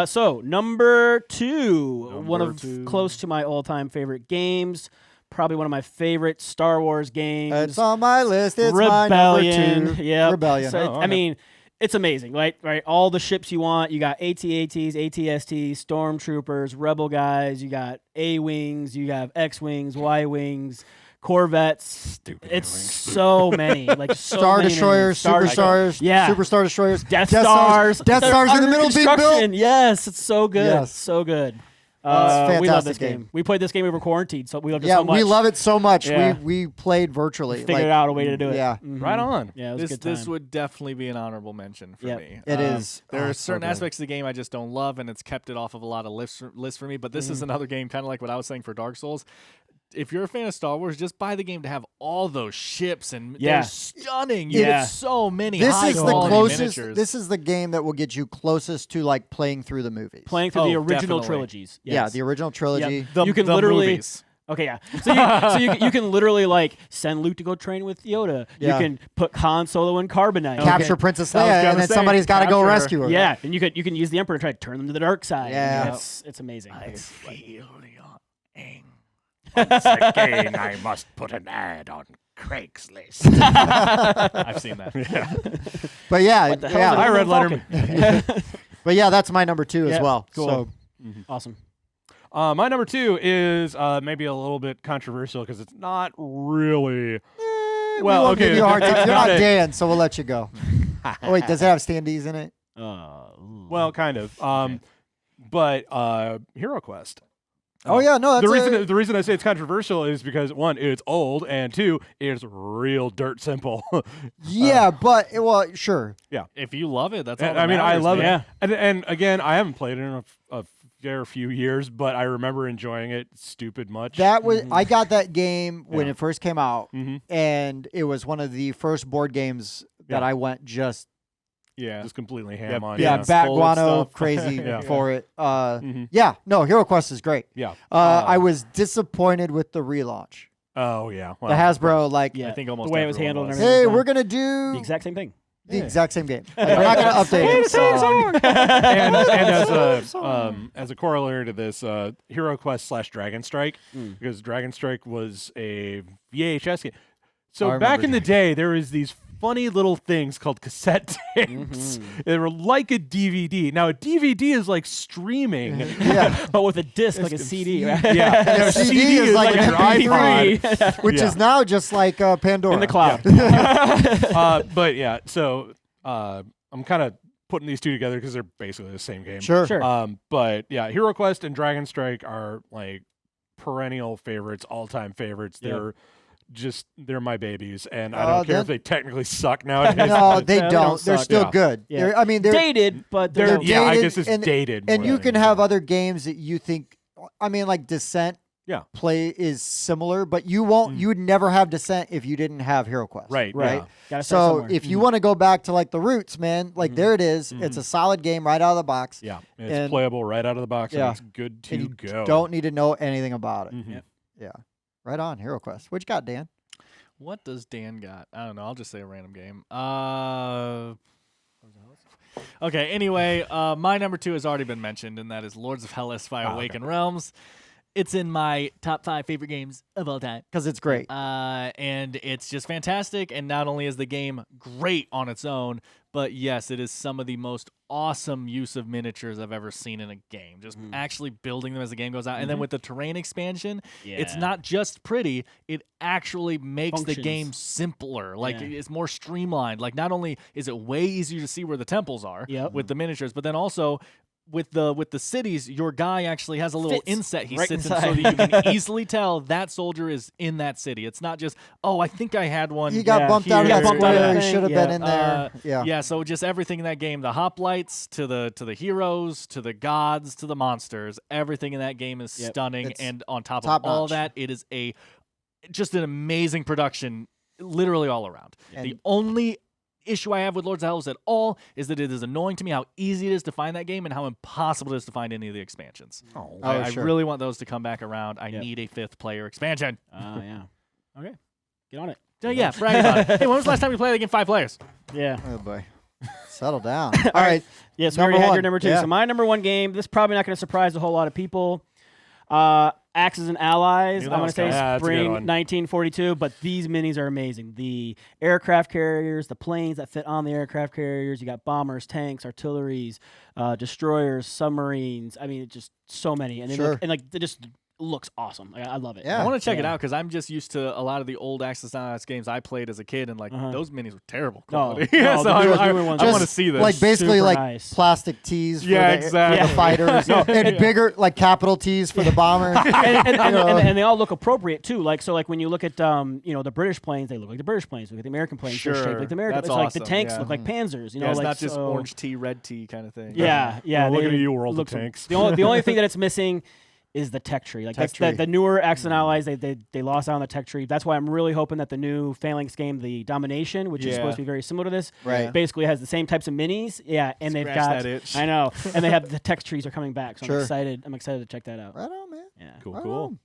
Yep. So number 2, one of close to my all-time favorite games. Probably one of my favorite Star Wars games. It's on my list. It's Rebellion. my number 2. Yep. Rebellion. So I mean, it's amazing, right? All the ships you want. You got AT-ATs, ATSTs, Stormtroopers, Rebel guys. You got A-Wings. You have X-Wings, Y-Wings, Corvettes. Stupid It's A-Wings. so many. Like Star Destroyers, Superstars, Superstar Destroyers, Death Stars. Death Stars in the middle being built. Construction. Yes, it's so good. Yes. So good. It's a We love fantastic this game. game. We played this game over quarantine, so we loved it so much. we love it so much. Yeah. We played virtually. Figured out a way to do it. Yeah. Mhm. Right on. Yeah, it was a good time. This would definitely be an honorable mention for me. It is. There Oh, are it's so certain good. aspects of the game I just don't love, and it's kept it off of a lot of lists for me. But this is another game, kind of like what I was saying for Dark Souls. If you're a fan of Star Wars, just buy the game to have all those ships, and they're stunning. You get so many This high is the quality closest. miniatures. This is the game that will get you closest to like playing through the movies. Playing through the original definitely. trilogies. Yeah, Yes. the original trilogy. Yep. You can literally. movies. Okay, yeah. So you can literally like send Luke to go train with Yoda. Yeah. You can put Han Solo in carbonite. Capture Princess I was Leia, gonna and then say, somebody's got to go capture her. rescue her. Yeah, and you can use the Emperor to try to turn them to the dark side. Yeah. It's amazing. Feel your anger. Once again, I must put an ad on Craigslist. I've seen that. But yeah, What the hell is yeah. a Red Falcon? Letterman. But yeah, that's my number 2 as Yeah, well. cool. So Awesome. My number 2 is maybe a little bit controversial because it's not really. we Well, won't give okay. you a hard time. You're not Okay. Dan, so we'll let you go. Oh wait, does it have standees in it? Well, kind of. But HeroQuest. Oh yeah, no. That's The reason I say it's controversial is because one, it's old, and two, it's real dirt simple. yeah, but sure. If you love it, that's all. I mean, I love man. it. And again, I haven't played it in a fair few years, but I remember enjoying it stupid much. That was I got that game when Yeah. it first came out, Mhm. and it was one of the first board games that Yeah. I went just just completely ham on. yeah, Yeah. bat Full of guano stuff. crazy Yeah. for it. Mhm. Yeah, no, HeroQuest is great. Yeah. I was disappointed with the relaunch. Oh yeah. The Hasbro, like, Yeah, I think almost the way it was everyone handled. was. And everything hey, was we're done. gonna do The exact same thing. the exact same game. Like, we're not gonna update it. and as a corollary to this, HeroQuest / Dragon Strike, because Dragon Strike was a VHS game. So I back remember in the day, there was these funny little things called cassette tapes. They were like a DVD. Now a DVD is like streaming. Yeah, But with a disc, like a CD, right? Yeah, a CD is like your an MP3, iPod. which Yeah. is now just like Pandora in the cloud. But yeah, so I'm kind of putting these two together because they're basically the same game. Sure. Sure. But yeah, HeroQuest and Dragon Strike are like perennial favorites, all-time favorites. Yeah. They're my babies, and I don't care then- if they technically suck nowadays. No, they They don't. don't They're suck. still Yeah. good. Yeah. They're- I mean, they're Dated, but they're yeah, I dated, guess it's and- dated. and more you than can anything. have other games that you think. I mean, like Descent. Yeah. Play is similar, but you won't. You would never have Descent if you didn't have HeroQuest. Right, Right. yeah. Gotta start So somewhere. if you want to go back to like the roots, man, like there it is. It's a solid game right out of the box. Yeah, it's And- playable right out of the box, Yeah. and it's good to And you go. don't need to know anything about it. Mhm. Yeah. Right on, HeroQuest. What you got, Dan? What does Dan got? I don't know. I'll just say a random game. Okay. Anyway, my number 2 has already been mentioned, and that is Lords of Hellas via Awakened Realms. It's in my top 5 favorite games of all time. Because it's great. And it's just fantastic. And not only is the game great on its own, but yes, it is some of the most awesome use of miniatures I've ever seen in a game. Just actually building them as the game goes out. And then with the terrain expansion, it's Yeah. not just pretty, it actually makes the Functions. game simpler. Like, Yeah. it's more streamlined. Like, not only is it way easier to see where the temples are Yep. with the miniatures, but then also with the cities, your guy actually has a little Fits inset he right sits in inside. so that you can easily tell that soldier is in that city. It's not just, oh, I think I had one. He got Yeah, bumped out of here. that He got bumped out of square. that He thing. should have been Yeah. in there. Yeah, so just everything in that game, the hoplites to the heroes, to the gods, to the monsters, everything in that game is Yep. stunning. It's And on top top of all notch. that, it is just an amazing production, literally all around. And- The only issue I have with Lords of Hellas at all is that it is annoying to me how easy it is to find that game and how impossible it is to find any of the expansions. Oh, I sure. really want those to come back around. I Yep. need a 5th player expansion. Oh, yeah. Okay. Get on it. So yeah, brag about it. Hey, when was the last time we played the game 5 players? Yeah. Oh boy. Settle down. All right. Yeah, so we Number already had one. your number 2. Yeah. So my number 1 game, this is probably not going to surprise a whole lot of people. Axes and Allies. Knew I'm that going to was say coming. Yeah, that's a good spring one. 1942, but these minis are amazing. The aircraft carriers, the planes that fit on the aircraft carriers. You got bombers, tanks, artilleries, destroyers, submarines. I mean, just so many, and they Sure. look, and like it just looks awesome. Like, I love it. Yeah. I want to check it Yeah. out because I'm just used to a lot of the old Axis and Allies games I played as a kid, and like those minis were terrible quality. no, so the newer ones I are want to Just see this. Like basically Super like nice. plastic tees for, Yeah, the, exactly. for the fighters and bigger like capital T's for the bombers. and they all look appropriate too. Like so, like when you look at the British planes, they look like the British planes. Look at the American planes, they're shaped Sure. like the American. That's planes. So, like the awesome, tanks yeah. look like Panzers. You know, yeah, it's like not just so- orange tea, red tea kind of thing. Yeah, yeah. Well, look they at you, World of look- Tanks. The only thing that it's missing is the tech tree. Like Tech that's tree. the newer Axis and Allies. They lost out on the tech tree. That's why I'm really hoping that the new Phalanx game, the Domination, which is Yeah. supposed to be very similar to this, Right. basically has the same types of minis. Yeah, and they've Scratch got that itch. I know, and they have the tech trees are coming back. So Sure. I'm excited. I'm excited to check that out. Right on, man. Yeah. Cool, Right cool. on.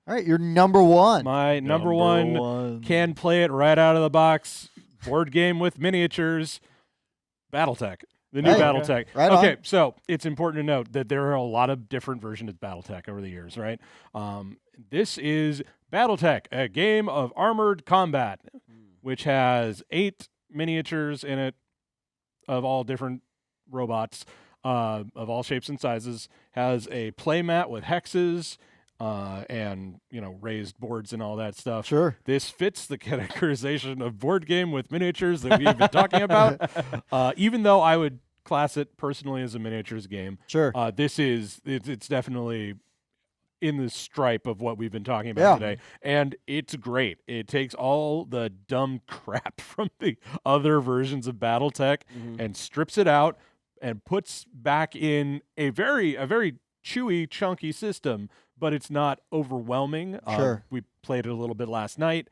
All right, your number 1. My number one can play it right out of the box. Board game with miniatures. BattleTech. The new Hey, BattleTech. Right Okay, on. so it's important to note that there are a lot of different versions of BattleTech over the years, right? This is BattleTech, a game of armored combat, which has 8 miniatures in it of all different robots, of all shapes and sizes. Has a play mat with hexes, and raised boards and all that stuff. Sure. This fits the categorization of board game with miniatures that we've been talking about. Even though I would class it personally as a miniatures game, Sure. it's definitely in the stripe of what we've been talking about Yeah. today, and it's great. It takes all the dumb crap from the other versions of BattleTech and strips it out and puts back in a very chewy, chunky system, but it's not overwhelming. Sure. We played it a little bit last night.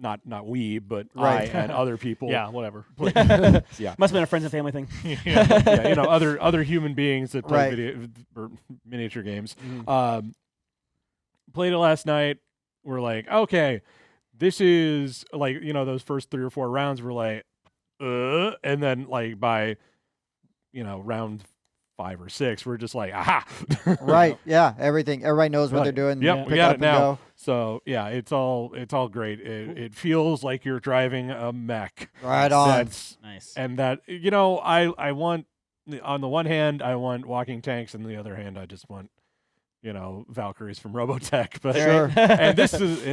Not we, but Right. I and other people. Yeah, whatever. Yeah. Must have been a friends and family thing. Yeah, other human beings that play Right. video or miniature games. Played it last night. We're like, okay, this is like, those first 3 or 4 rounds were like, and then like by, round 5 or 6, we're just like, aha. Right. Yeah. Everybody knows what Right. they're doing. Yep, Pick we got up it and now. go. So yeah, it's all great. It feels like you're driving a mech. Right on. That's Nice. and that I want, on the one hand I want walking tanks, and on the other hand I just want Valkyries from Robotech. But Sure. and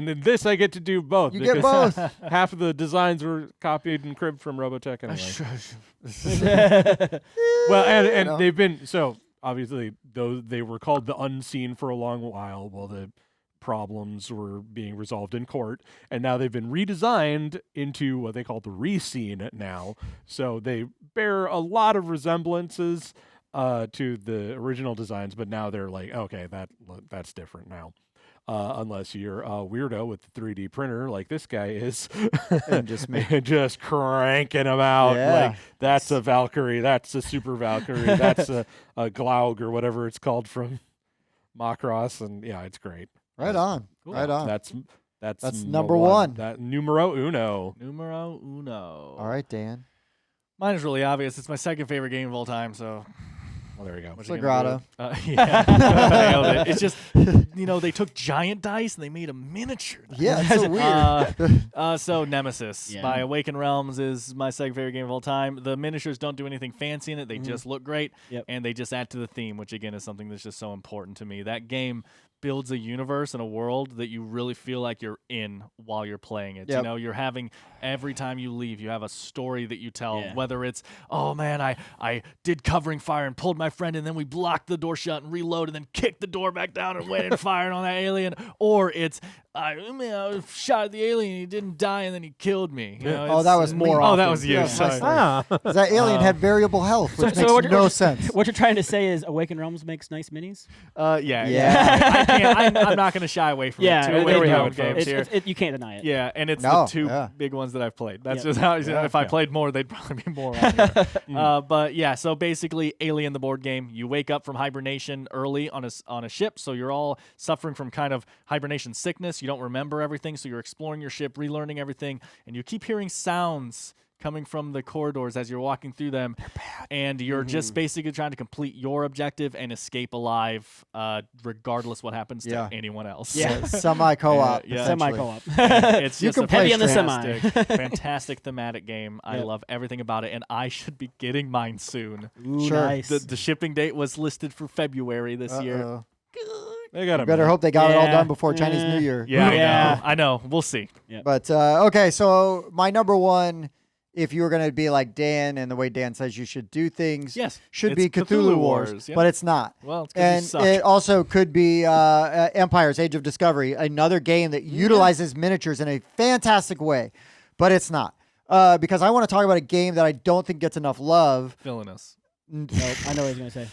in this I get to do both. You get because both. half of the designs were copied and cribbed from Robotech anyway. Well, and they've been, so obviously they were called the Unseen for a long while the problems were being resolved in court, and now they've been redesigned into what they call the Reseen now. So they bear a lot of resemblances to the original designs, but now they're like, okay, that's different now. Unless you're a weirdo with the 3D printer like this guy is, And just me. and just cranking them out. Yeah. Like, that's a Valkyrie, that's a Super Valkyrie, that's a Glaug or whatever it's called from Macross, and yeah, it's great. Right on. Cool. Right on. That's number one. That numero uno. Numero uno. All right, Dan. Mine is really obvious. It's my second favorite game of all time, so. Well, there you go. what you gonna Sagrada. do? Yeah. Nailed it. It's just, they took giant dice and they made a miniature. Yeah, it's so weird. So Nemesis Yeah. by Awakened Realms is my second favorite game of all time. The miniatures don't do anything fancy in it. They just look great, Yep. and they just add to the theme, which again is something that's just so important to me. That game builds a universe and a world that you really feel like you're in while you're playing it. Yep. You're having, every time you leave, you have a story that you tell, Yeah. whether it's, oh man, I did covering fire and pulled my friend, and then we blocked the door shut and reloaded and then kicked the door back down and went and fired on that alien, or it's, I shot at the alien and he didn't die and then he killed me. Oh, that was more. me. Oh, that often. was you. Yeah, Sorry. Ah. That alien had variable health, which makes no sense. What you're trying to say is Awakened Realms makes nice minis? Yeah. Yeah. I'm not going to shy away from it. Yeah, Two there way we go. games It's- here. you can't deny it. Yeah, and it's No, the two yeah. big ones that I've played. That's Yep. just how, if I played more, they'd probably be more on here. But yeah, so basically Alien, the board game, you wake up from hibernation early on a ship, so you're all suffering from kind of hibernation sickness. You don't remember everything, so you're exploring your ship, relearning everything, and you keep hearing sounds coming from the corridors as you're walking through them, and you're just basically trying to complete your objective and escape alive, regardless what happens to anyone else. Yeah. Semi-co-op. Yeah. essentially. Semi-co-op. It's You just can a play Heavy on the fantastic, semi. fantastic thematic game. I Yep. love everything about it, and I should be getting mine soon. Ooh, Sure. nice. The shipping date was listed for February this year. Uh-oh. They got You better hope they got it all Yeah. done before Chinese New Year. Yeah, Yeah. I know. We'll see. But okay, so my number one, if you were going to be like Dan and the way Dan says you should do things, Yes, should it's be Cthulhu Wars, yep. but it's not. Well, it's 'cause you And suck. it also could be Empire's Age of Discovery, another game that utilizes miniatures in a fantastic way, but it's not. Because I want to talk about a game that I don't think gets enough love. Villainous. Nope, I know what he's going to say.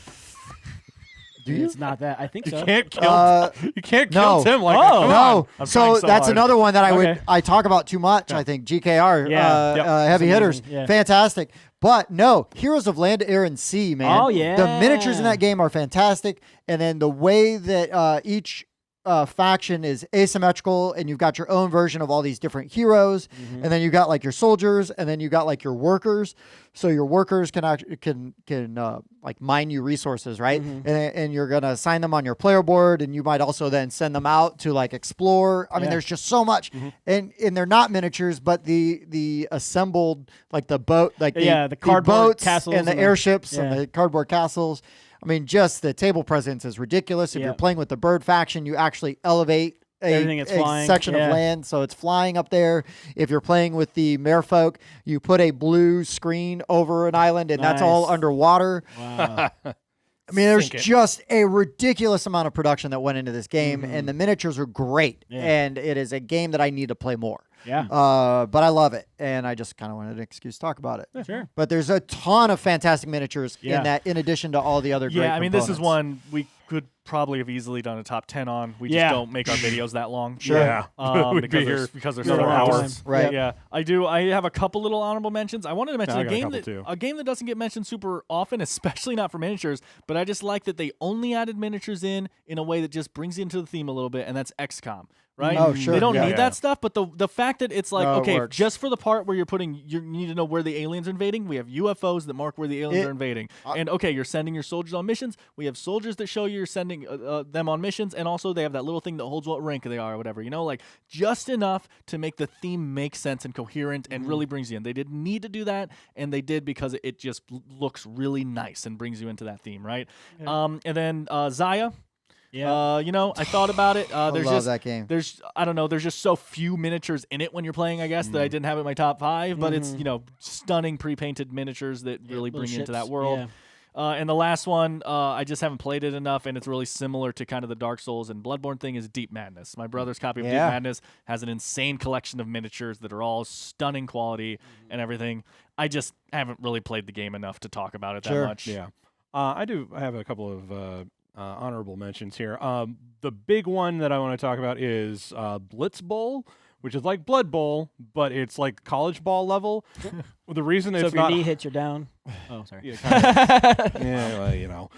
Do you? It's not that. I think so. You can't kill. You can't kill no. Tim like Oh. come No, on. I'm so trying so that's hard. another one that Okay. I talk about too much. I think GKR, Yeah. Yep. heavy That's hitters, amazing. Yeah. fantastic. But no, Heroes of Land, Air, and Sea, man. Oh, yeah. The miniatures in that game are fantastic, and then the way that each faction is asymmetrical, and you've got your own version of all these different heroes, and then you got like your soldiers, and then you got like your workers. So your workers can like mine you resources, right? And you're gonna assign them on your player board, and you might also then send them out to like explore. I mean, there's just so much, and they're not miniatures, but the assembled like the boat, like the cardboard boats castles and the and the- airships yeah. and the cardboard castles. I mean, just the table presence is ridiculous. If you're Yep. playing with the bird faction, you actually elevate Everything that's a flying, section yeah. of land, so it's flying up there. If you're playing with the merfolk, you put a blue screen over an island, and that's all Nice. underwater. Wow. I mean, there's Sink it. just a ridiculous amount of production that went into this game, and the miniatures are great. Yeah. And it is a game that I need to play more. Yeah. But I love it, and I just kind of wanted an excuse to talk about it. Sure. But there's a ton of fantastic miniatures Yeah. in that, in addition to all the other great Yeah, I mean, this is components. one we could probably have easily done a top 10 on. We Yeah. just don't make our videos that long. Sure. Yeah. We'd because be here there's another several hour. hours. Right. Yeah, I do. I have a couple little honorable mentions. I wanted to mention I a got a game couple that too. a game that doesn't get mentioned super often, especially not for miniatures. But I just like that they only added miniatures in a way that just brings you into the theme a little bit, and that's XCOM. Right? Oh, sure. They don't Yeah. need that stuff, but the fact that it's like, No, it okay, works. just for the part where you need to know where the aliens are invading, we have UFOs that mark where the aliens are invading. And okay, you're sending your soldiers on missions. We have soldiers that show you're sending them on missions, and also they have that little thing that holds what rank they are or whatever. You know, like just enough to make the theme make sense and coherent and really brings you in. They didn't need to do that, and they did because it just looks really nice and brings you into that theme, right? And then Zaya. Yeah. You know, I thought about it. There's love just that game. There's I don't know. There's just so few miniatures in it when you're playing. I guess that I didn't have it in my top 5, but it's stunning pre-painted miniatures that really little bring you into ships. that world. And the last one, I just haven't played it enough, and it's really similar to kind of the Dark Souls and Bloodborne thing. Is Deep Madness. My brother's copy of Deep Madness has an insane collection of miniatures that are all stunning quality and everything. I just haven't really played the game enough to talk about it that much. Yeah. I have a couple of honorable mentions here. The big one that I want to talk about is Blitz Bowl, which is like Blood Bowl, but it's like college ball level. The reason So it's if your not knee hits, you're down. Oh, sorry. yeah, kind of. Yeah, well, you know.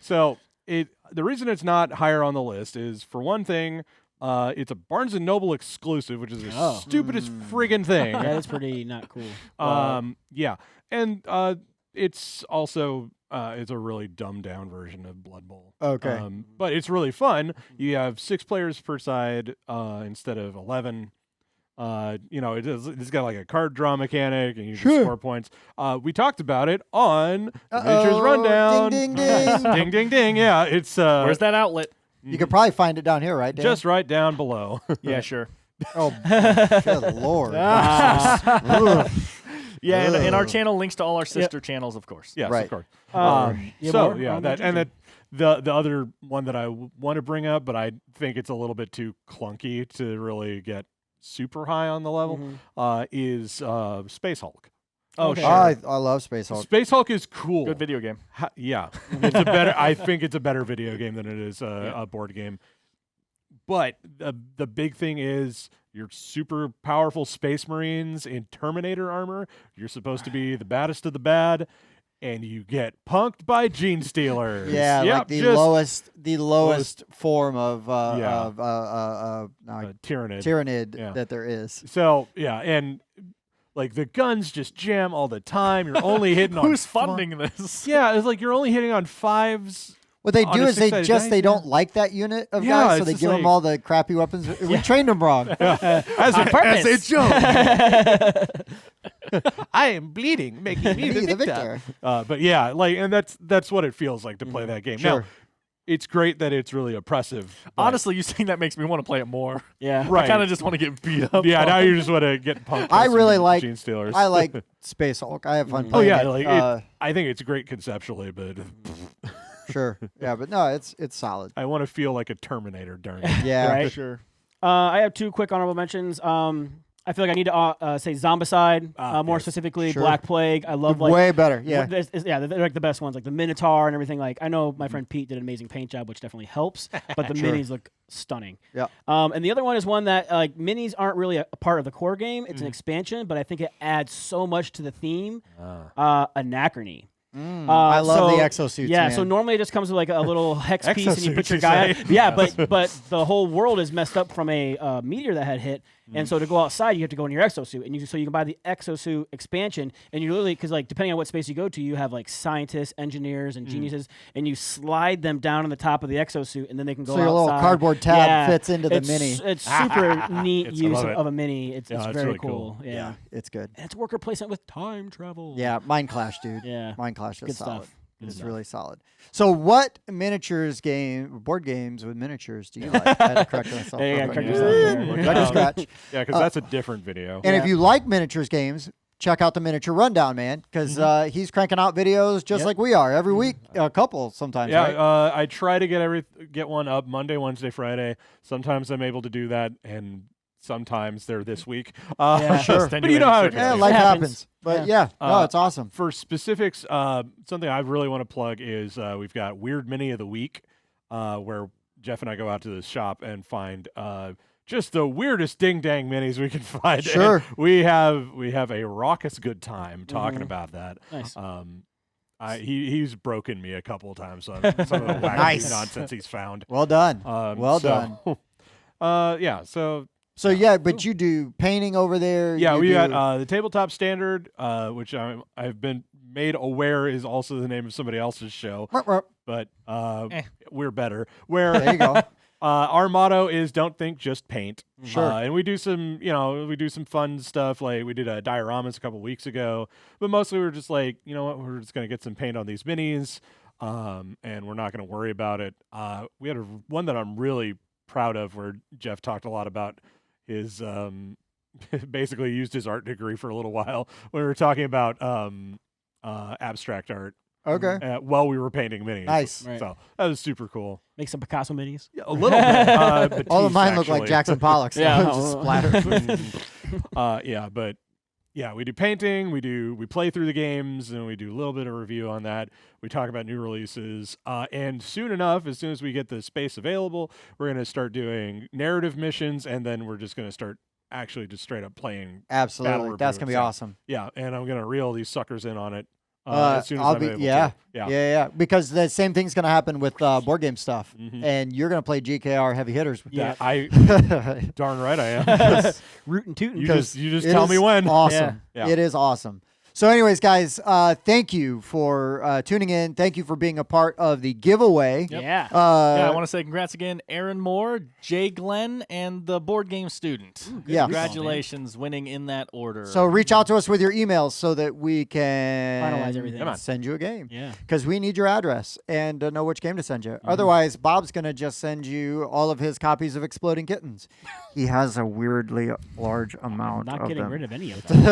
So the reason it's not higher on the list is, for one thing, it's a Barnes & Noble exclusive, which is the stupidest friggin' thing. Yeah, that's pretty not cool. Yeah, and it's also it's a really dumbed down version of Blood Bowl. Okay. But it's really fun. You have 6 players per side instead of 11. It's got like a card draw mechanic, and you just score points. We talked about it on the Miniatures Rundown. Ding, ding, ding. Ding, ding, ding. Yeah, it's Where's that outlet? You could probably find it down here, right, Dan? just right down below. Yeah, sure. Oh, good Lord. Yeah, and our Ugh. channel links to all our sister channels, of course. Yes, Right. of course. Yeah, So more yeah, on that the and that the other one that I want to bring up, but I think it's a little bit too clunky to really get super high on the level, is Space Hulk. Oh, Okay. sure. I love Space Hulk. Space Hulk is cool. Good video game. Yeah, it's a better. I think it's a better video game than it is a board game. But the big thing is, you're super powerful Space Marines in Terminator armor. You're supposed to be the baddest of the bad, and you get punked by Gene Stealers. Yeah, Yep, like the just lowest form of Tyrannid. Tyrannid that there is. So yeah, and like the guns just jam all the time. You're only hitting on Who's funding this? Yeah, it's like you're only hitting on 5s. What they on do a is they six-sided just dice, they yeah. don't like that unit of Yeah, guys, so it's they just give them like- all the crappy weapons. We trained them wrong. As On purpose. a joke. I am bleeding, making me Be the victor. victor. But yeah, like, and that's what it feels like to play that game. Now, Sure. it's great that it's really oppressive. but- Honestly, you saying that makes me want to play it more. Yeah. Right. I kind of just want to get beat up. yeah, on. now you just want to get punked. by I some really like Gene Stealers. I like Space Hulk. I have fun Oh playing yeah, it. like I think it's great conceptually, but Sure. Yeah, but no, it's solid. I want to feel like a Terminator during it. Yeah. Right. Sure. I have 2 quick honorable mentions. I feel like I need to say Zombicide, more yes. specifically Sure. Black Plague. I love like Way better. Yeah. they're like the best ones, like the Minotaur and everything. Like I know my friend Pete did an amazing paint job, which definitely helps. But the Sure. minis look stunning. Yeah. And the other one is one that like minis aren't really a part of the core game. It's an expansion, but I think it adds so much to the theme. Anachrony. I love the exosuits. Yeah, man. so normally it just comes with like a little hex piece and you put Exosuits, your you guy. say? Yeah, but the whole world is messed up from a meteor that had hit, and so to go outside you have to go in your exosuit, and you can buy the exosuit expansion, and you literally because like depending on what space you go to, you have like scientists, engineers, and geniuses, and you slide them down on the top of the exosuit, and then they can go So your little outside. cardboard tab Yeah, fits into the it's- mini. It's super neat I use love it. of a mini. It's it's very really cool. cool. Yeah. It's good. And it's worker placement with time travel. Yeah, Mind Clash, dude. Yeah. Mind Clash is Good solid. stuff. Good It's stuff. really solid. So, what board games with miniatures do you like? I had to correct myself. Yeah, you real gotta quick. correct yourself there. Look Record out. scratch. Yeah, because that's a different video. And if Yeah. you like miniatures games, check out the Miniature Rundown, man, because he's cranking out videos just like we are every week, a couple sometimes. Yeah, right? I try to get one up Monday, Wednesday, Friday. Sometimes I'm able to do that, and sometimes they're this week. Sure. But you know how it Yeah, goes. life happens. happens. But yeah, no, it's awesome. For specifics, something I really want to plug is we've got Weird Mini of the Week, where Jeff and I go out to the shop and find just the weirdest ding-dang minis we can find. Sure. And we have a raucous good time talking about that. Nice. He's broken me a couple of times on some of the wacky Nice. nonsense he's found. Well done. Done. Yeah, so So yeah, but you do painting over there. yeah, you we do- got the tabletop standard, which I've been made aware is also the name of somebody else's show, but we're better. Where There you go. our motto is "Don't think, just paint." Sure. And we do some, fun stuff. Like we did a dioramas a couple weeks ago, but mostly we were just like, you know what, we're just gonna get some paint on these minis, and we're not gonna worry about it. We had one that I'm really proud of, where Jeff talked a lot about his basically used his art degree for a little while when we were talking about abstract art Okay. while we were painting minis. Nice. Right. So that was super cool. Make some Picasso minis. Yeah, a little bit. Batiste, All of mine look like actually. Jackson Pollock's. Yeah. Just splattered. But yeah, we do painting, we play through the games, and we do a little bit of review on that. We talk about new releases, and soon enough, as soon as we get the space available, we're going to start doing narrative missions, and then we're just going to start actually just straight up playing. Absolutely. Battle That's gonna be Review. awesome. Yeah, and I'm going to reel these suckers in on it as soon as I'll I'm be able yeah. to. Yeah. Yeah, because the same thing's gonna happen with board game stuff, and you're gonna play GKR heavy hitters with Yeah, I that. darn right I am. Rootin' tootin'. you just It tell is me when. Awesome. Yeah. It is awesome. So, anyways, guys, thank you for tuning in. Thank you for being a part of the giveaway. Yeah. I want to say congrats again, Aaron Moore, Jay Glenn, and the board game student. Yeah. Congratulations, winning in that order. So reach out to us with your emails so that we can Finalize everything. Come on. send you a game. Yeah. Because we need your address and know which game to send you. Otherwise, Bob's going to just send you all of his copies of Exploding Kittens. He has a weirdly large amount Not of getting them. rid of any of them.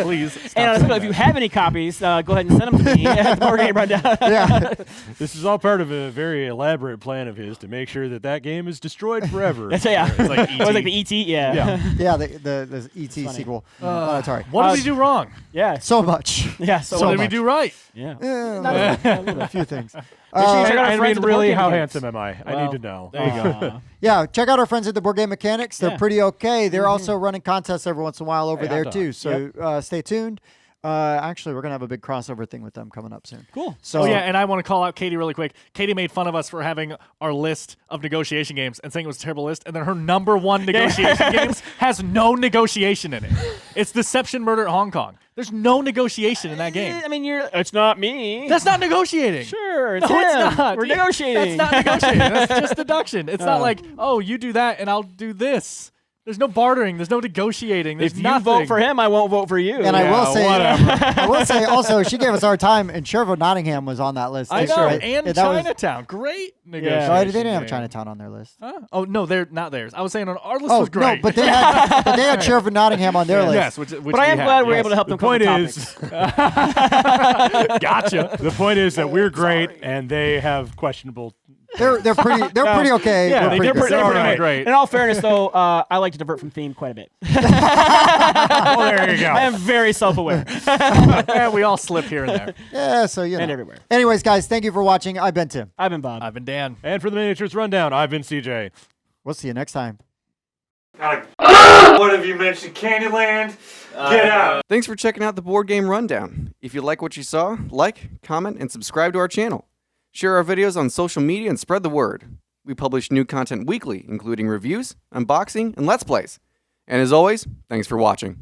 please. And on a note, if you have any copies, go ahead and send them to me at the Board Game Rundown. Yeah. This is all part of a very elaborate plan of his to make sure that game is destroyed forever. That's yeah. It's like It was like the ET. Yeah. Yeah. Yeah, the ET funny. sequel. Sorry. What did we do wrong? Yeah. So much. Yeah. So So what did we much. do right? Yeah. A few things. sure you check out our I friends mean, at the really, Board Game how Mechanics. handsome am I? I Well, need to know. There you go. Yeah, check out our friends at the Board Game Mechanics. They're Yeah. pretty okay. They're also running contests every once in a while over Hey, there hot too. dog. So stay tuned. Actually, we're gonna have a big crossover thing with them coming up soon. Cool. So Oh yeah, and I want to call out Katie really quick. Katie made fun of us for having our list of negotiation games and saying it was a terrible list, and then her number one negotiation games has no negotiation in it. It's Deception, Murder, Hong Kong. There's no negotiation in that game. I mean, it's not me. That's not negotiating. Sure. It's No, him. it's not. We're negotiating. That's not negotiating. That's just deduction. It's not like, oh, you do that and I'll do this. There's no bartering. There's no negotiating. There's If you nothing. vote for him, I won't vote for you. and I will say, whatever. I will say also, she gave us our time, and Sheriff of Nottingham was on that list. I too, know. right? And that was- Chinatown. Great negotiation. Oh, they didn't have game. Chinatown on their list. Huh? Oh no, they're not theirs. I was saying on our list Oh was great. no, but they had Sheriff of Nottingham on their list. yes, which But I am glad we're able to help The them come point up with is, topics. gotcha. the point is that we're great and they have questionable. They're pretty okay. Yeah, We're they pretty did good. they're All pretty right. great. In all fairness, though, I like to divert from theme quite a bit. Well, there you go. I am very self-aware Yeah, we all slip here and there. Yeah, so you know. and everywhere. Anyways, guys, thank you for watching. I've been Tim. I've been Bob. I've been Dan. And for the Miniatures Rundown, I've been CJ. We'll see you next time. What have you mentioned? Candyland? Get out! Thanks for checking out the Board Game Rundown. If you like what you saw, like, comment, and subscribe to our channel. Share our videos on social media and spread the word. We publish new content weekly, including reviews, unboxing, and Let's Plays. And as always, thanks for watching.